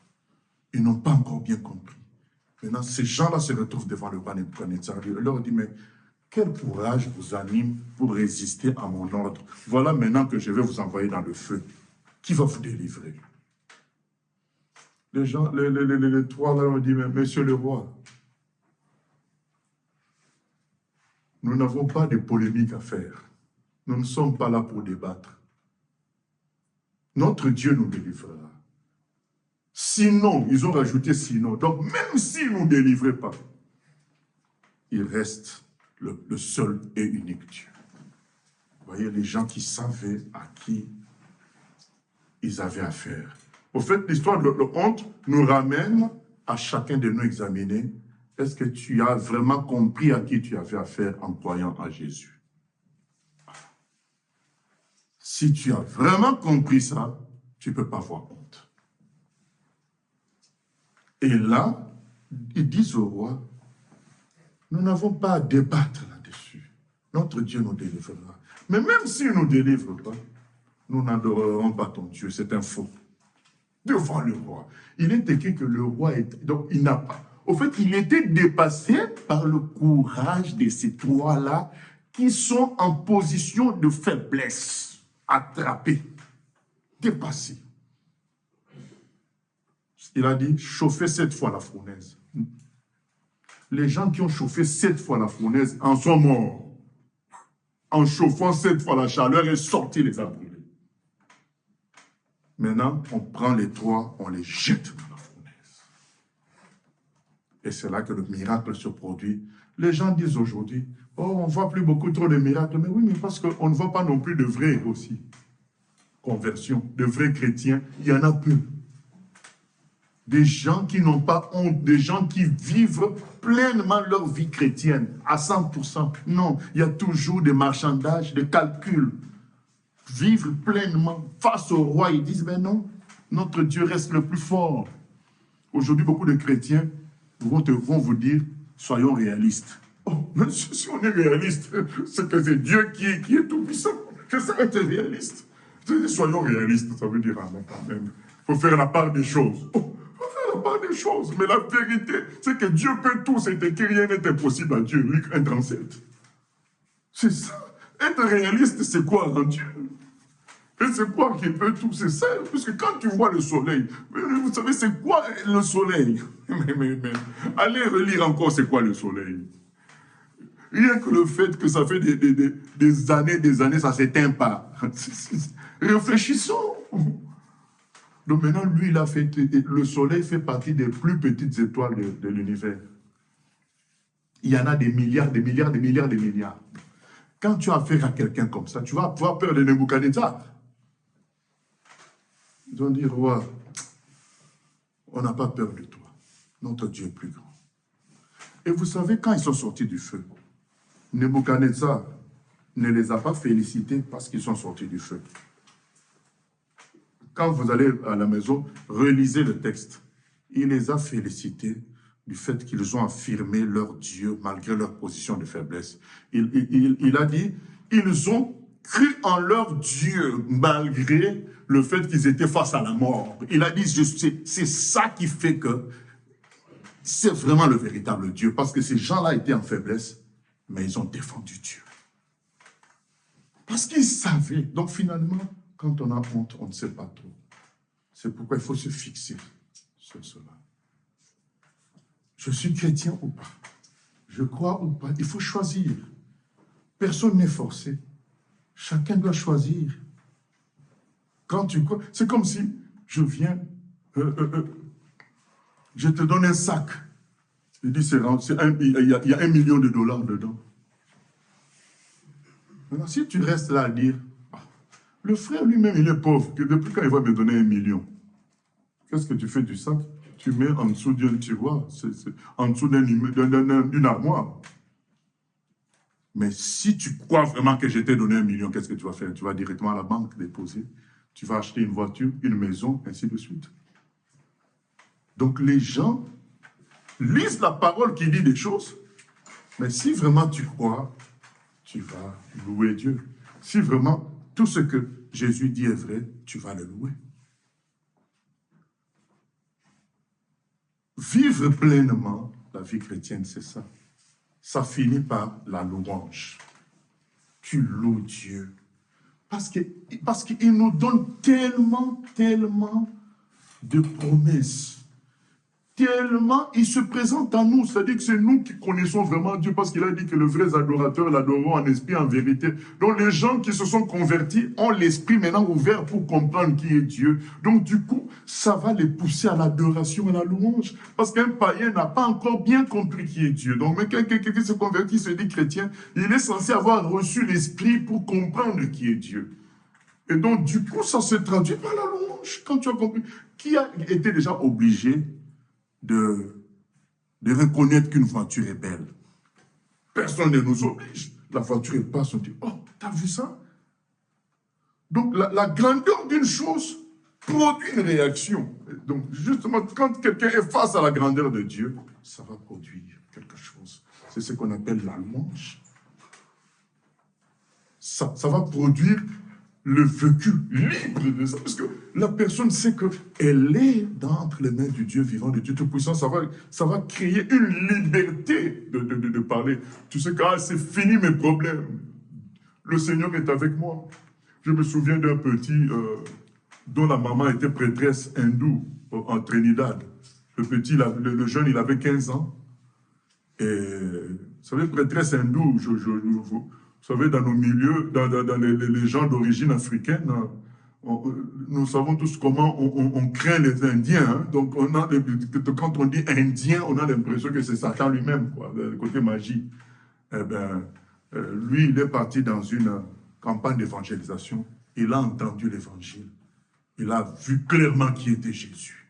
Ils n'ont pas encore bien compris. Maintenant, ces gens-là se retrouvent devant le roi Nebuchadnezzar. Il leur dit, mais quel courage vous anime pour résister à mon ordre? Voilà maintenant que je vais vous envoyer dans le feu. Qui va vous délivrer? Les gens, les trois là ont dit, mais monsieur le roi, nous n'avons pas de polémique à faire. Nous ne sommes pas là pour débattre. Notre Dieu nous délivrera. Sinon, ils ont rajouté sinon. Donc, même s'il ne nous délivrait pas, il reste le seul et unique Dieu. Vous voyez, les gens qui savaient à qui ils avaient affaire. Au fait, l'histoire de la honte nous ramène à chacun de nous examiner. Est-ce que tu as vraiment compris à qui tu avais affaire en croyant à Jésus? Si tu as vraiment compris ça, tu ne peux pas avoir honte. Et là, ils disent au roi, nous n'avons pas à débattre là-dessus. Notre Dieu nous délivrera. Mais même s'il ne nous délivre pas, nous n'adorerons pas ton Dieu. C'est un faux. Devant le roi. Il est écrit que le roi est... Donc, il n'a pas... Au fait, il était dépassé par le courage de ces trois-là qui sont en position de faiblesse, attrapés, dépassés. Il a dit, chauffez 7 fois la fournaise. Les gens qui ont chauffé 7 fois la fournaise en sont morts. En chauffant 7 fois la chaleur est sortie, les a brûlés. Maintenant, on prend les trois, on les jette dans la fournaise. Et c'est là que le miracle se produit. Les gens disent aujourd'hui, oh, on ne voit plus beaucoup trop de miracles. Mais oui, mais parce qu'on ne voit pas non plus de vrais aussi. Conversion, de vrais chrétiens, il y en a peu. Des gens qui n'ont pas honte, des gens qui vivent pleinement leur vie chrétienne, à 100%. Non, il y a toujours des marchandages, des calculs. Vivre pleinement face au roi, ils disent, ben non, notre Dieu reste le plus fort. Aujourd'hui, beaucoup de chrétiens vont vous dire, soyons réalistes. Oh, mais si on est réaliste, c'est que c'est Dieu qui est tout puissant. Que ça être réaliste. Soyons réalistes, ça veut dire quand même. Il faut faire la part des choses. Oh, il faut faire la part des choses. Mais la vérité, c'est que Dieu peut tout. C'est que rien n'est impossible à Dieu. Luc 1,37. C'est ça. Être réaliste, c'est quoi en Dieu? Et c'est quoi qui peut tout? C'est ça. Parce que quand tu vois le soleil, vous savez, c'est quoi le soleil? Mais, allez relire encore c'est quoi le soleil. Rien que le fait que ça fait des années, ça ne s'éteint pas. Réfléchissons. Donc maintenant, lui, il a fait... Le soleil fait partie des plus petites étoiles de l'univers. Il y en a des milliards, des milliards, des milliards, des milliards. Quand tu as affaire à quelqu'un comme ça, tu vas avoir peur de Nebuchadnezzar. Ils vont dire, roi, on n'a pas peur de toi. Notre Dieu est plus grand. Et vous savez, quand ils sont sortis du feu, Nebuchadnezzar ne les a pas félicités parce qu'ils sont sortis du feu. Quand vous allez à la maison, relisez le texte. Il les a félicités du fait qu'ils ont affirmé leur Dieu malgré leur position de faiblesse. Il a dit, ils ont cru en leur Dieu malgré le fait qu'ils étaient face à la mort. Il a dit, c'est ça qui fait que c'est vraiment le véritable Dieu. Parce que ces gens-là étaient en faiblesse, mais ils ont défendu Dieu. Parce qu'ils savaient. Donc finalement, quand on a honte, on ne sait pas trop. C'est pourquoi il faut se fixer sur cela. Je suis chrétien ou pas? Je crois ou pas? Il faut choisir. Personne n'est forcé. Chacun doit choisir. Quand tu crois, c'est comme si je viens, je te donne un sac. Je dis, il y a $1 million dedans. Maintenant, si tu restes là à dire, le frère lui-même, il est pauvre, que depuis quand il va me donner 1 million? Qu'est-ce que tu fais du sac? Tu mets en dessous d'un tiroir, en dessous d'une armoire. Mais si tu crois vraiment que je t'ai donné 1 million, qu'est-ce que tu vas faire? Tu vas directement à la banque déposer. tu vas acheter une voiture, une maison, ainsi de suite. Donc les gens lisent la parole qui dit des choses, mais si vraiment tu crois, tu vas louer Dieu. Si vraiment tout ce que Jésus dit est vrai, tu vas le louer. Vivre pleinement la vie chrétienne, c'est ça. Ça finit par la louange. Tu loues Dieu. Parce qu'il nous donne tellement de promesses. Tellement il se présente à nous. C'est-à-dire que c'est nous qui connaissons vraiment Dieu, parce qu'il a dit que les vrais adorateurs l'adoreront en esprit, en vérité. Donc les gens qui se sont convertis ont l'esprit maintenant ouvert pour comprendre qui est Dieu. Donc du coup, ça va les pousser à l'adoration, à la louange. Parce qu'un païen n'a pas encore bien compris qui est Dieu. Donc même quand quelqu'un qui se convertit, se dit chrétien, il est censé avoir reçu l'esprit pour comprendre qui est Dieu. Et donc du coup, ça se traduit par la louange. Quand tu as compris, qui a été déjà obligé de reconnaître qu'une voiture est belle? Personne ne nous oblige. La voiture est passe, on dit, oh, t'as vu ça? Donc la grandeur d'une chose produit une réaction. Donc justement, quand quelqu'un est face à la grandeur de Dieu, ça va produire quelque chose. C'est ce qu'on appelle la louange. Ça va produire le vécu libre de ça, parce que la personne sait qu'elle est entre les mains du Dieu vivant, du Dieu Tout-Puissant. Ça va créer une liberté de parler. Tu sais que c'est fini mes problèmes. Le Seigneur est avec moi. Je me souviens d'un petit dont la maman était prêtresse hindoue en Trinidad. Le petit, le jeune, il avait 15 ans. Et vous savez, prêtresse hindoue, vous savez, dans nos milieux, dans les gens d'origine africaine, nous savons tous comment on craint les Indiens. Hein. Donc, quand on dit Indien, on a l'impression que c'est Satan lui-même, le côté magie. Eh bien, lui, il est parti dans une campagne d'évangélisation. Il a entendu l'évangile. Il a vu clairement qui était Jésus.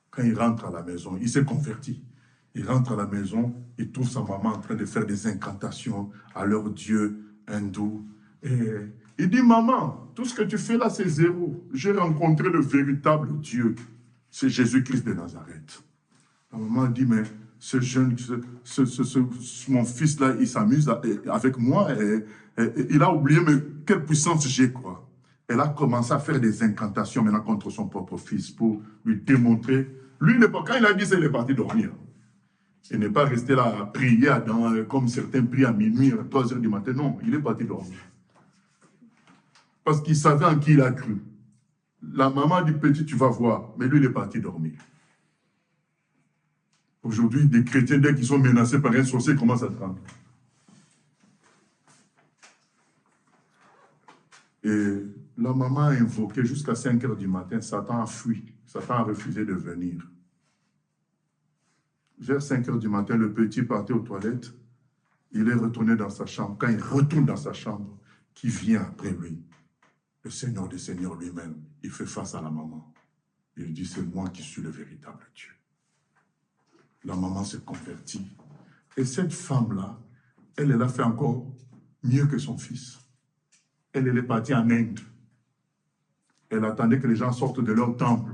Quand il rentre à la maison, il s'est converti. Il rentre à la maison, il trouve sa maman en train de faire des incantations à leur Dieu hindou. Et il dit, maman, tout ce que tu fais là, c'est zéro. J'ai rencontré le véritable Dieu. C'est Jésus-Christ de Nazareth. La maman dit, mais ce jeune, mon fils là, il s'amuse avec moi. Et il a oublié, mais quelle puissance j'ai, quoi. Elle a commencé à faire des incantations maintenant contre son propre fils pour lui démontrer. Lui, quand il a dit ça, il est parti dormir. Il n'est pas resté là à prier comme certains prient à minuit, à 3 heures du matin. Non, il est parti dormir. Parce qu'il savait en qui il a cru. La maman dit, petit, tu vas voir. Mais lui, il est parti dormir. Aujourd'hui, des chrétiens, dès qu'ils sont menacés par un sorcier, commencent à trembler. Et la maman a invoqué jusqu'à 5 heures du matin. Satan a fui. Satan a refusé de venir. Vers 5 heures du matin, le petit partait aux toilettes. Il est retourné dans sa chambre. Quand il retourne dans sa chambre, qui vient après lui? Le Seigneur des Seigneurs lui-même. Il fait face à la maman. Il dit, c'est moi qui suis le véritable Dieu. La maman s'est convertie. Et cette femme-là, elle a fait encore mieux que son fils. Elle est partie en Inde. Elle attendait que les gens sortent de leur temple.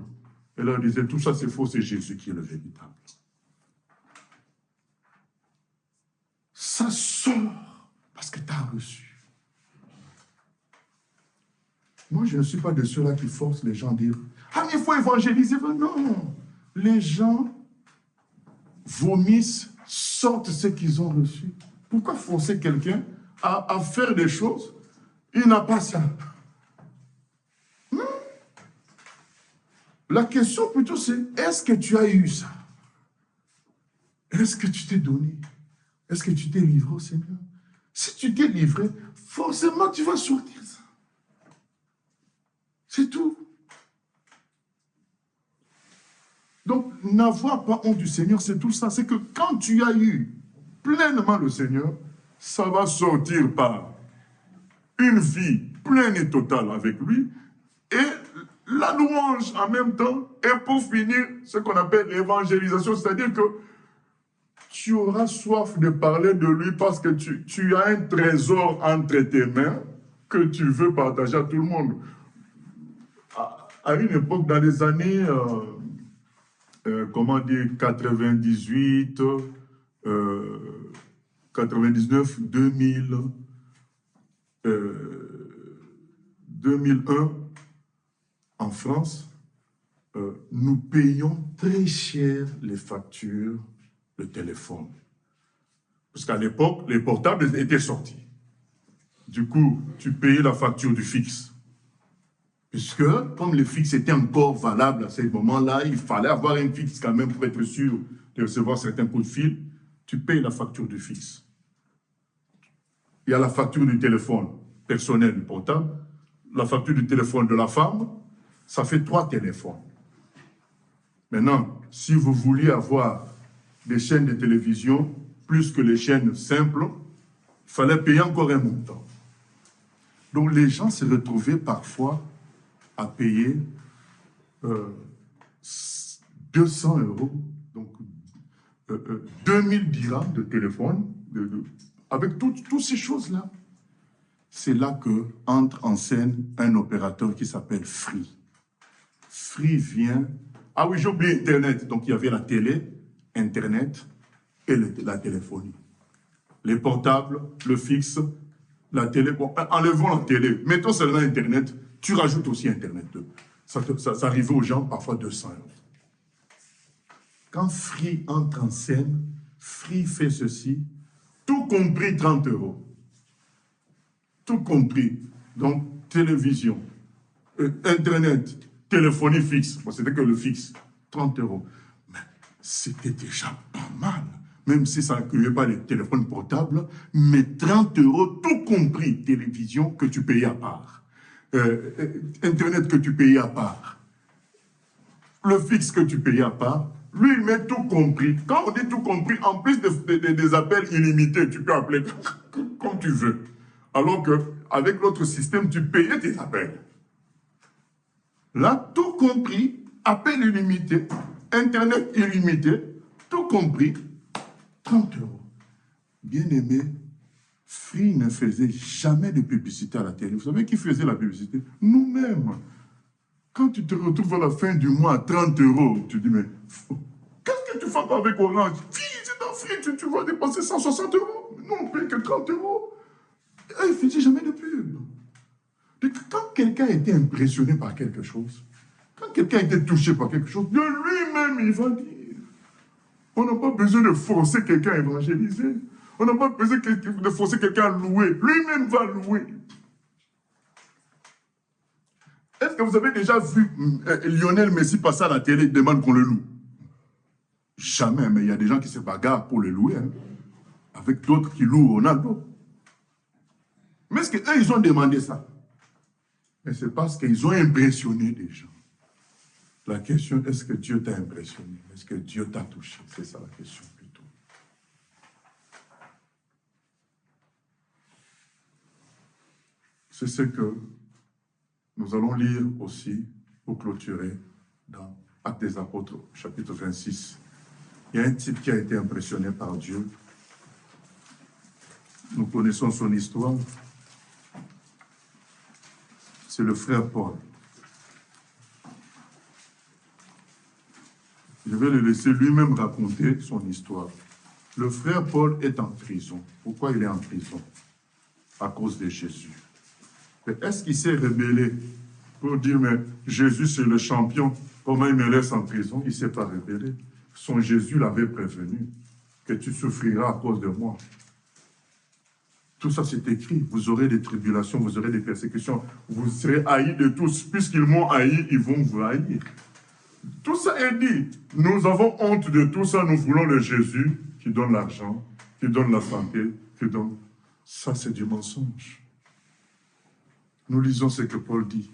Elle leur disait, tout ça c'est faux, c'est Jésus qui est le véritable. Ça sort parce que tu as reçu. Moi, je ne suis pas de ceux-là qui forcent les gens à dire « Ah, mais il faut évangéliser. » Non, les gens vomissent, sortent ce qu'ils ont reçu. Pourquoi forcer quelqu'un à faire des choses? Il n'a pas ça. La question plutôt c'est, est-ce que tu as eu ça? Est-ce que tu t'es donné? Est-ce que tu t'es livré au Seigneur? Si tu t'es livré, forcément tu vas sortir ça. C'est tout. Donc, n'avoir pas honte du Seigneur, c'est tout ça. C'est que quand tu as eu pleinement le Seigneur, ça va sortir par une vie pleine et totale avec lui et la louange en même temps. Et pour finir, ce qu'on appelle l'évangélisation, c'est-à-dire que tu auras soif de parler de lui parce que tu as un trésor entre tes mains que tu veux partager à tout le monde. À une époque, dans les années, comment dire, 98, 99, 2000, 2001, en France, nous payons très cher les factures de téléphone. Parce qu'à l'époque, les portables étaient sortis. Du coup, tu payais la facture du fixe. Puisque, comme le fixe était encore valable à ce moment-là, il fallait avoir un fixe quand même pour être sûr de recevoir certains coups de fil. Tu payes la facture du fixe. Il y a la facture du téléphone personnel du portable, la facture du téléphone de la femme, ça fait 3 téléphones. Maintenant, si vous vouliez avoir des chaînes de télévision, plus que les chaînes simples, il fallait payer encore un montant. Donc les gens se retrouvaient parfois à payer 200 €, donc 2000 dirhams de téléphone, avec toutes ces choses-là. C'est là que entre en scène un opérateur qui s'appelle Free. Free vient... Ah oui, j'ai oublié Internet. Donc il y avait la télé, Internet et la téléphonie. Les portables, le fixe, la télé. Bon, enlevons la télé, mettons seulement Internet, tu rajoutes aussi Internet. Ça arrivait aux gens parfois 200 €. Quand Free entre en scène, Free fait ceci, tout compris 30 €. Tout compris. Donc, télévision, Internet, téléphonie fixe. Bon, c'était que le fixe, 30 €. Mais c'était déjà pas mal. Même si ça n'incluait pas les téléphones portables, mais 30 € tout compris. Télévision que tu payais à part. Internet que tu payais à part. Le fixe que tu payais à part. Lui, il met tout compris. Quand on dit tout compris, en plus des appels illimités, tu peux appeler comme tu veux. Alors qu'avec l'autre système, tu payais tes appels. Là, tout compris, appel illimité, Internet illimité, tout compris, 30 €. Bien aimé, Free ne faisait jamais de publicité à la télé. Vous savez qui faisait la publicité? Nous-mêmes. Quand tu te retrouves à la fin du mois à 30 €, tu dis, mais qu'est-ce que tu fais pas avec Orange? C'est dans Free, tu vas dépenser 160 €. Nous, on paye que 30 €. Et il ne faisait jamais de pub. Quand quelqu'un était impressionné par quelque chose, quand quelqu'un était touché par quelque chose, de lui-même, il va dire. On n'a pas besoin de forcer quelqu'un à évangéliser. On n'a pas besoin de forcer quelqu'un à louer. Lui-même va louer. Est-ce que vous avez déjà vu Lionel Messi passer à la télé et demande qu'on le loue? Jamais, mais il y a des gens qui se bagarrent pour le louer, hein, avec d'autres qui louent Ronaldo. Mais est-ce qu'eux, ils ont demandé ça? Mais c'est parce qu'ils ont impressionné des gens. La question, est-ce que Dieu t'a impressionné? Est-ce que Dieu t'a touché? C'est ça la question plutôt. C'est ce que nous allons lire aussi pour clôturer dans Actes des Apôtres, chapitre 26. Il y a un type qui a été impressionné par Dieu. Nous connaissons son histoire. C'est le frère Paul. Je vais le laisser lui-même raconter son histoire. Le frère Paul est en prison. Pourquoi il est en prison? À cause de Jésus. Mais est-ce qu'il s'est rebellé pour dire, mais Jésus c'est le champion, comment il me laisse en prison? Il ne s'est pas rebellé. Son Jésus l'avait prévenu que tu souffriras à cause de moi. Tout ça, c'est écrit. Vous aurez des tribulations, vous aurez des persécutions. Vous serez haïs de tous. Puisqu'ils m'ont haï, ils vont vous haïr. Tout ça est dit. Nous avons honte de tout ça. Nous voulons le Jésus qui donne l'argent, qui donne la santé, qui donne... Ça, c'est du mensonge. Nous lisons ce que Paul dit.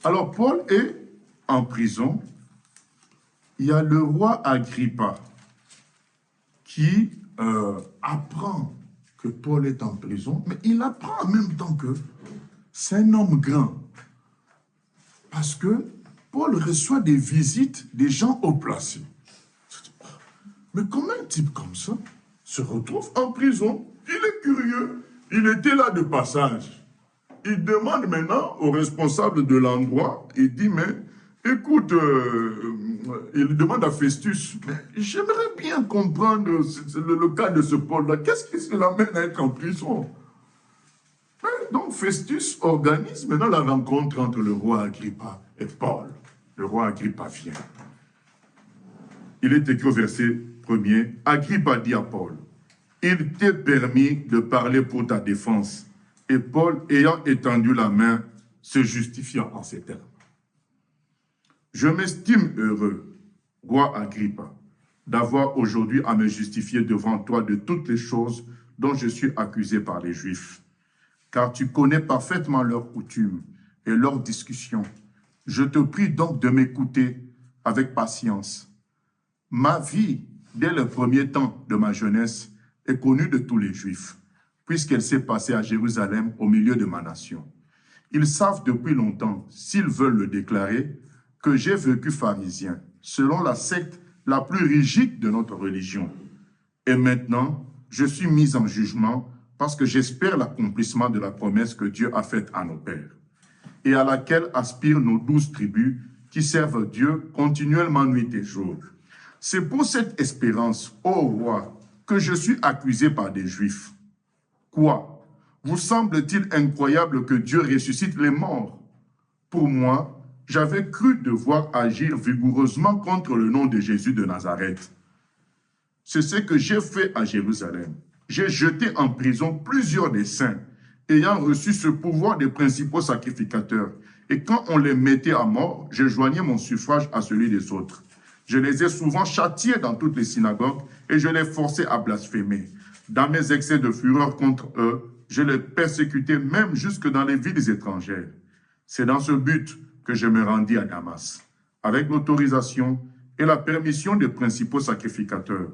Alors, Paul est en prison. Il y a le roi Agrippa qui apprend que Paul est en prison, mais il apprend en même temps que c'est un homme grand. Parce que Paul reçoit des visites des gens haut placés. Mais comment un type comme ça se retrouve en prison? Il est curieux. Il était là de passage. il demande maintenant au responsable de l'endroit, il dit, mais écoute, il demande à Festus, mais j'aimerais bien comprendre le cas de ce Paul-là. Qu'est-ce qui l'amène à être en prison? Donc Festus organise maintenant la rencontre entre le roi Agrippa et Paul. Le roi Agrippa vient. Il est écrit au verset 1er, Agrippa dit à Paul, il t'est permis de parler pour ta défense. Et Paul, ayant étendu la main, se justifiant en ces termes. Je m'estime heureux, roi Agrippa, d'avoir aujourd'hui à me justifier devant toi de toutes les choses dont je suis accusé par les Juifs. Car tu connais parfaitement leurs coutumes et leurs discussions. Je te prie donc de m'écouter avec patience. Ma vie, dès le premier temps de ma jeunesse, est connue de tous les Juifs, puisqu'elle s'est passée à Jérusalem au milieu de ma nation. Ils savent depuis longtemps, s'ils veulent le déclarer, que j'ai vécu pharisien, selon la secte la plus rigide de notre religion. Et maintenant, je suis mis en jugement parce que j'espère l'accomplissement de la promesse que Dieu a faite à nos pères, et à laquelle aspirent nos 12 tribus qui servent Dieu continuellement nuit et jour. C'est pour cette espérance, ô roi, que je suis accusé par des Juifs. Quoi? Vous semble-t-il incroyable que Dieu ressuscite les morts? Pour moi, j'avais cru devoir agir vigoureusement contre le nom de Jésus de Nazareth. C'est ce que j'ai fait à Jérusalem. J'ai jeté en prison plusieurs des saints, ayant reçu ce pouvoir des principaux sacrificateurs. Et quand on les mettait à mort, je joignais mon suffrage à celui des autres. Je les ai souvent châtiés dans toutes les synagogues et je les forçais à blasphémer. Dans mes excès de fureur contre eux, je les persécutais même jusque dans les villes étrangères. C'est dans ce but que je me rendis à Damas, avec l'autorisation et la permission des principaux sacrificateurs.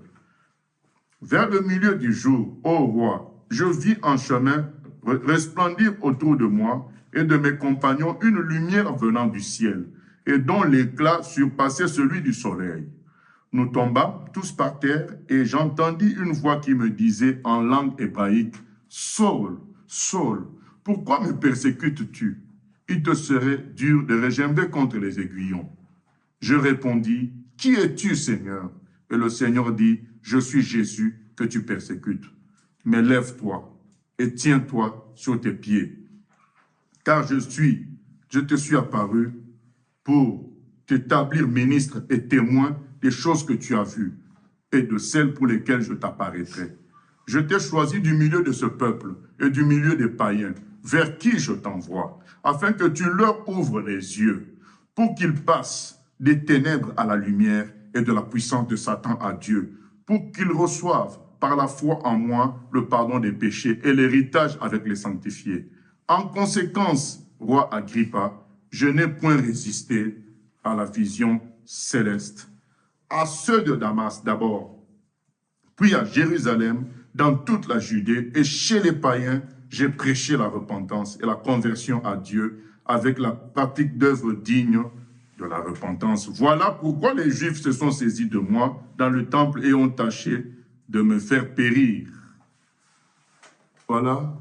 Vers le milieu du jour, ô roi, je vis en chemin resplendir autour de moi et de mes compagnons une lumière venant du ciel, et dont l'éclat surpassait celui du soleil. Nous tombâmes tous par terre, et j'entendis une voix qui me disait en langue hébraïque, « Saul, Saul, pourquoi me persécutes-tu? Il te serait dur de regimber contre les aiguillons. » Je répondis, « Qui es-tu, Seigneur? » Et le Seigneur dit, « Je suis Jésus que tu persécutes. Mais lève-toi et tiens-toi sur tes pieds, car je te suis apparu pour t'établir ministre et témoin des choses que tu as vues et de celles pour lesquelles je t'apparaîtrai. Je t'ai choisi du milieu de ce peuple et du milieu des païens, vers qui je t'envoie, afin que tu leur ouvres les yeux, pour qu'ils passent des ténèbres à la lumière et de la puissance de Satan à Dieu, pour qu'ils reçoivent par la foi en moi le pardon des péchés et l'héritage avec les sanctifiés. En conséquence, roi Agrippa, je n'ai point résisté à la vision céleste. À ceux de Damas d'abord, puis à Jérusalem, dans toute la Judée, et chez les païens, j'ai prêché la repentance et la conversion à Dieu avec la pratique d'œuvres dignes de la repentance. Voilà pourquoi les Juifs se sont saisis de moi dans le temple et ont tâché de me faire périr. Voilà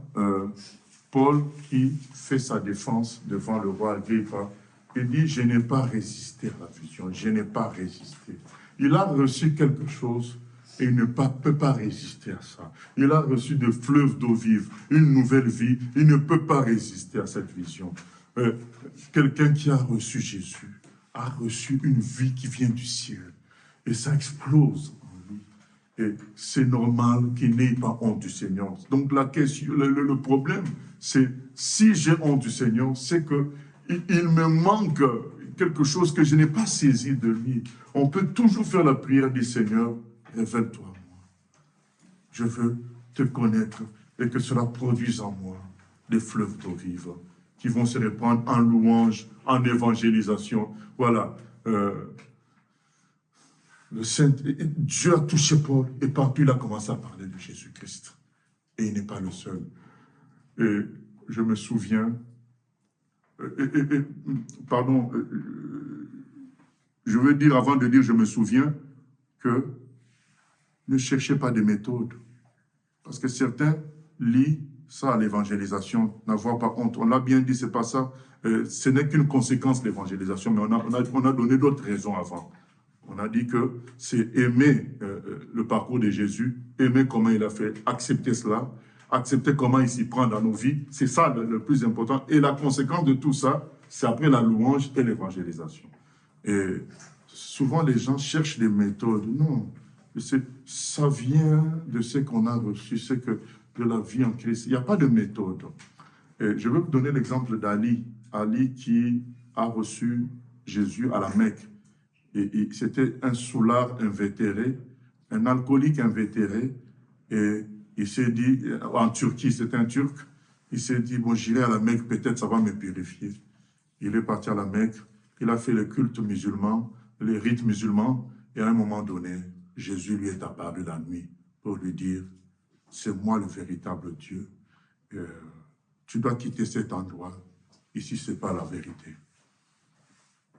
Paul qui fait sa défense devant le roi Agrippa. Il dit, je n'ai pas résisté à la vision, je n'ai pas résisté. Il a reçu quelque chose et il ne peut pas résister à ça. Il a reçu des fleuves d'eau vive, une nouvelle vie, il ne peut pas résister à cette vision. Quelqu'un qui a reçu Jésus a reçu une vie qui vient du ciel et ça explose en lui. Et c'est normal qu'il n'ait pas honte du Seigneur. Donc la question, le problème, c'est si j'ai honte du Seigneur, c'est que il me manque quelque chose que je n'ai pas saisi de lui. On peut toujours faire la prière du Seigneur, révèle-toi à moi. Je veux te connaître et que cela produise en moi des fleuves d'eau vive qui vont se répandre en louange, en évangélisation. Voilà. Dieu a touché Paul et partout il a commencé à parler de Jésus-Christ. Et il n'est pas le seul. Et je me souviens, je veux dire avant de dire je me souviens que ne cherchez pas des méthodes. Parce que certains lient ça, l'évangélisation, n'avoir pas honte. On l'a bien dit, c'est pas ça. Ce n'est qu'une conséquence de l'évangélisation, mais on a donné d'autres raisons avant. On a dit que c'est aimer le parcours de Jésus, aimer comment il a fait, accepter cela, accepter comment il s'y prend dans nos vies. C'est ça le plus important. Et la conséquence de tout ça, c'est après la louange et l'évangélisation. Et souvent, les gens cherchent des méthodes. Non, ça vient de ce qu'on a reçu, c'est que de la vie en Christ. Il n'y a pas de méthode. Et je veux vous donner l'exemple d'Ali. Ali qui a reçu Jésus à la Mecque. Et c'était un soulard invétéré, un alcoolique invétéré. Et il s'est dit, en Turquie, c'était un Turc, il s'est dit, bon, j'irai à la Mecque, peut-être ça va me purifier. Il est parti à la Mecque, il a fait le culte musulman, les rites musulmans, et à un moment donné, Jésus lui est apparu la nuit pour lui dire, c'est moi le véritable Dieu. Tu dois quitter cet endroit. Ici, ce n'est pas la vérité.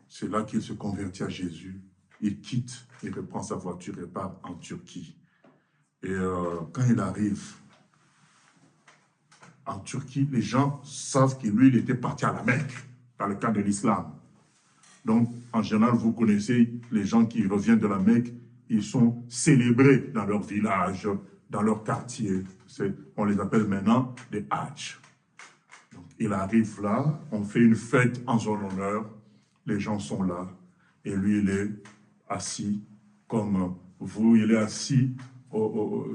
C'est là qu'il se convertit à Jésus. Il quitte, il reprend sa voiture et part en Turquie. Et quand il arrive en Turquie, les gens savent que lui, il était parti à la Mecque, dans le cas de l'islam. Donc, en général, vous connaissez les gens qui reviennent de la Mecque, ils sont célébrés dans leur village, dans leur quartier. On les appelle maintenant des Hajj. Donc, il arrive là, on fait une fête en son honneur, les gens sont là, et lui, il est assis comme vous, il est assis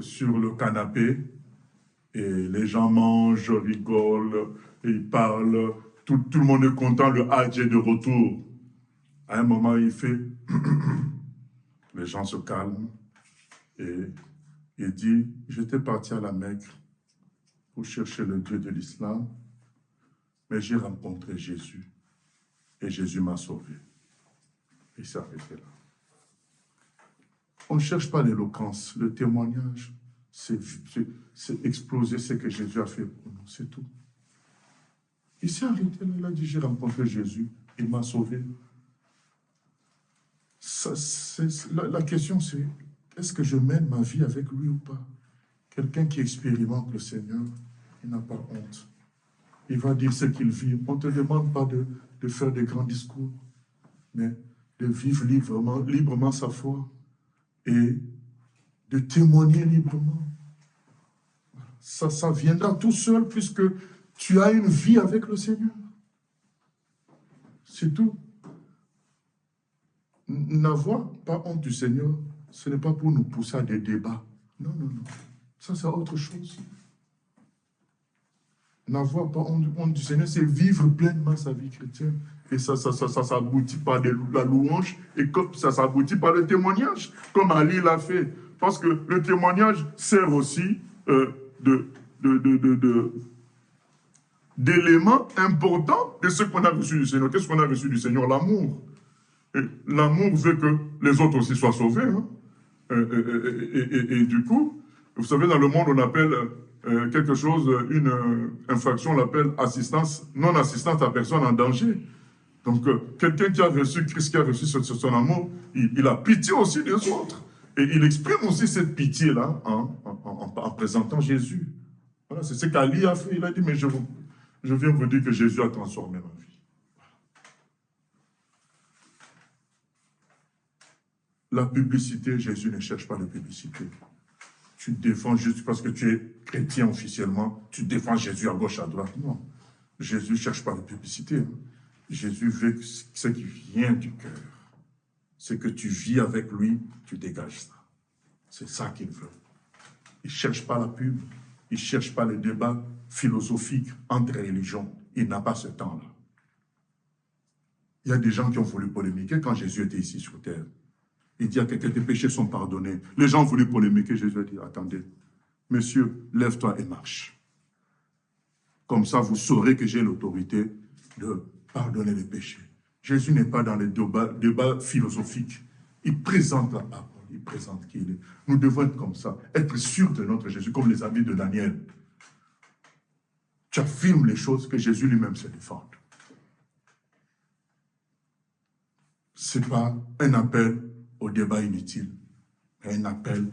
sur le canapé, et les gens mangent, rigolent, ils parlent, tout le monde est content, le Hajj est de retour. À un moment, il fait, les gens se calment, et il dit, j'étais parti à la Mecque pour chercher le Dieu de l'islam, mais j'ai rencontré Jésus, et Jésus m'a sauvé. Il s'est arrêté là. On ne cherche pas l'éloquence, le témoignage, c'est exploser ce que Jésus a fait pour nous, c'est tout. Il s'est arrêté là, il a dit, j'ai rencontré Jésus, il m'a sauvé. La question c'est, est-ce que je mène ma vie avec lui ou pas? Quelqu'un qui expérimente le Seigneur, il n'a pas honte. Il va dire ce qu'il vit. On ne te demande pas de faire des grands discours, mais de vivre librement sa foi et de témoigner librement. Ça viendra tout seul puisque tu as une vie avec le Seigneur. C'est tout. N'avoir pas honte du Seigneur, ce n'est pas pour nous pousser à des débats. Non, non, non. Ça, c'est autre chose. N'avoir pas honte du Seigneur, c'est vivre pleinement sa vie chrétienne. Et ça s'aboutit par la louange et ça s'aboutit par le témoignage, comme Ali l'a fait. Parce que le témoignage sert aussi d'éléments importants de ce qu'on a reçu du Seigneur. Qu'est-ce qu'on a reçu du Seigneur? L'amour. L'amour veut que les autres aussi soient sauvés. Hein? Et du coup, vous savez, dans le monde, on appelle quelque chose, une infraction, on l'appelle non-assistance à personne en danger. Donc, quelqu'un qui a reçu Christ, qui a reçu son amour, il a pitié aussi des autres. Et il exprime aussi cette pitié-là en présentant Jésus. Voilà, c'est ce qu'Ali a fait. Il a dit, mais je viens vous dire que Jésus a transformé ma vie. La publicité, Jésus ne cherche pas de publicité. Tu défends juste parce que tu es chrétien officiellement, tu défends Jésus à gauche, à droite. Non, Jésus ne cherche pas de publicité. Jésus veut ce qui vient du cœur. Ce que tu vis avec lui, tu dégages ça. C'est ça qu'il veut. Il ne cherche pas la pub, il ne cherche pas le débat philosophique entre religions. Il n'a pas ce temps-là. Il y a des gens qui ont voulu polémiquer quand Jésus était ici sur terre. Il dit à quelqu'un, tes péchés sont pardonnés. Les gens ont voulu polémiquer, Jésus a dit, attendez, monsieur, lève-toi et marche. Comme ça, vous saurez que j'ai l'autorité de pardonner les péchés. Jésus n'est pas dans les débats philosophiques. Il présente la parole, il présente qui il est. Nous devons être comme ça, être sûrs de notre Jésus, comme les amis de Daniel. Tu affirmes les choses que Jésus lui-même se défend. Ce n'est pas un appel au débat inutile, mais un appel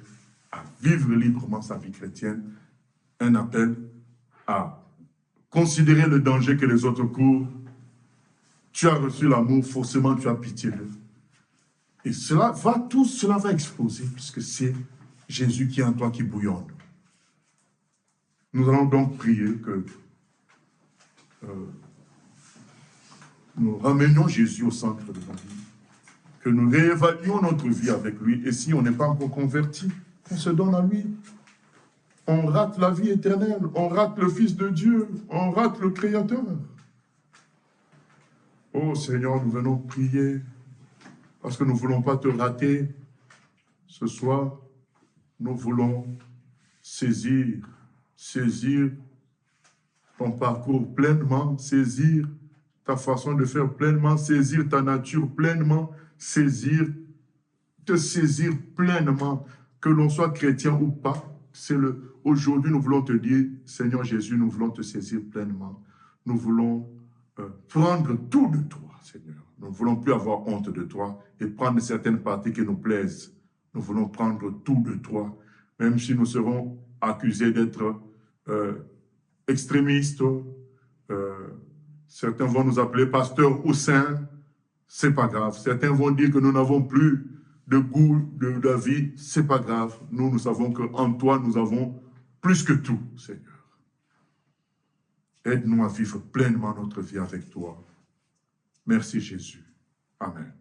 à vivre librement sa vie chrétienne, un appel à considérer le danger que les autres courent. Tu as reçu l'amour, forcément tu as pitié d'eux. Et tout cela va exploser, puisque c'est Jésus qui est en toi qui bouillonne. Nous allons donc prier que nous ramenions Jésus au centre de la vie, que nous réévaluions notre vie avec lui, et si on n'est pas encore converti, on se donne à lui. On rate la vie éternelle, on rate le Fils de Dieu, on rate le Créateur. Oh Seigneur, nous venons prier, parce que nous ne voulons pas te rater. Ce soir, nous voulons saisir ton parcours pleinement, saisir ta façon de faire pleinement, saisir ta nature pleinement, te saisir pleinement, que l'on soit chrétien ou pas. Aujourd'hui, nous voulons te dire, Seigneur Jésus, nous voulons te saisir pleinement. Nous voulons prendre tout de toi, Seigneur. Nous ne voulons plus avoir honte de toi et prendre certaines parties qui nous plaisent. Nous voulons prendre tout de toi, même si nous serons accusés d'être extrémistes. Certains vont nous appeler pasteurs ou saints. C'est pas grave. Certains vont dire que nous n'avons plus de goût de la vie. C'est pas grave. Nous savons qu'en toi, nous avons plus que tout, Seigneur. Aide-nous à vivre pleinement notre vie avec toi. Merci Jésus. Amen.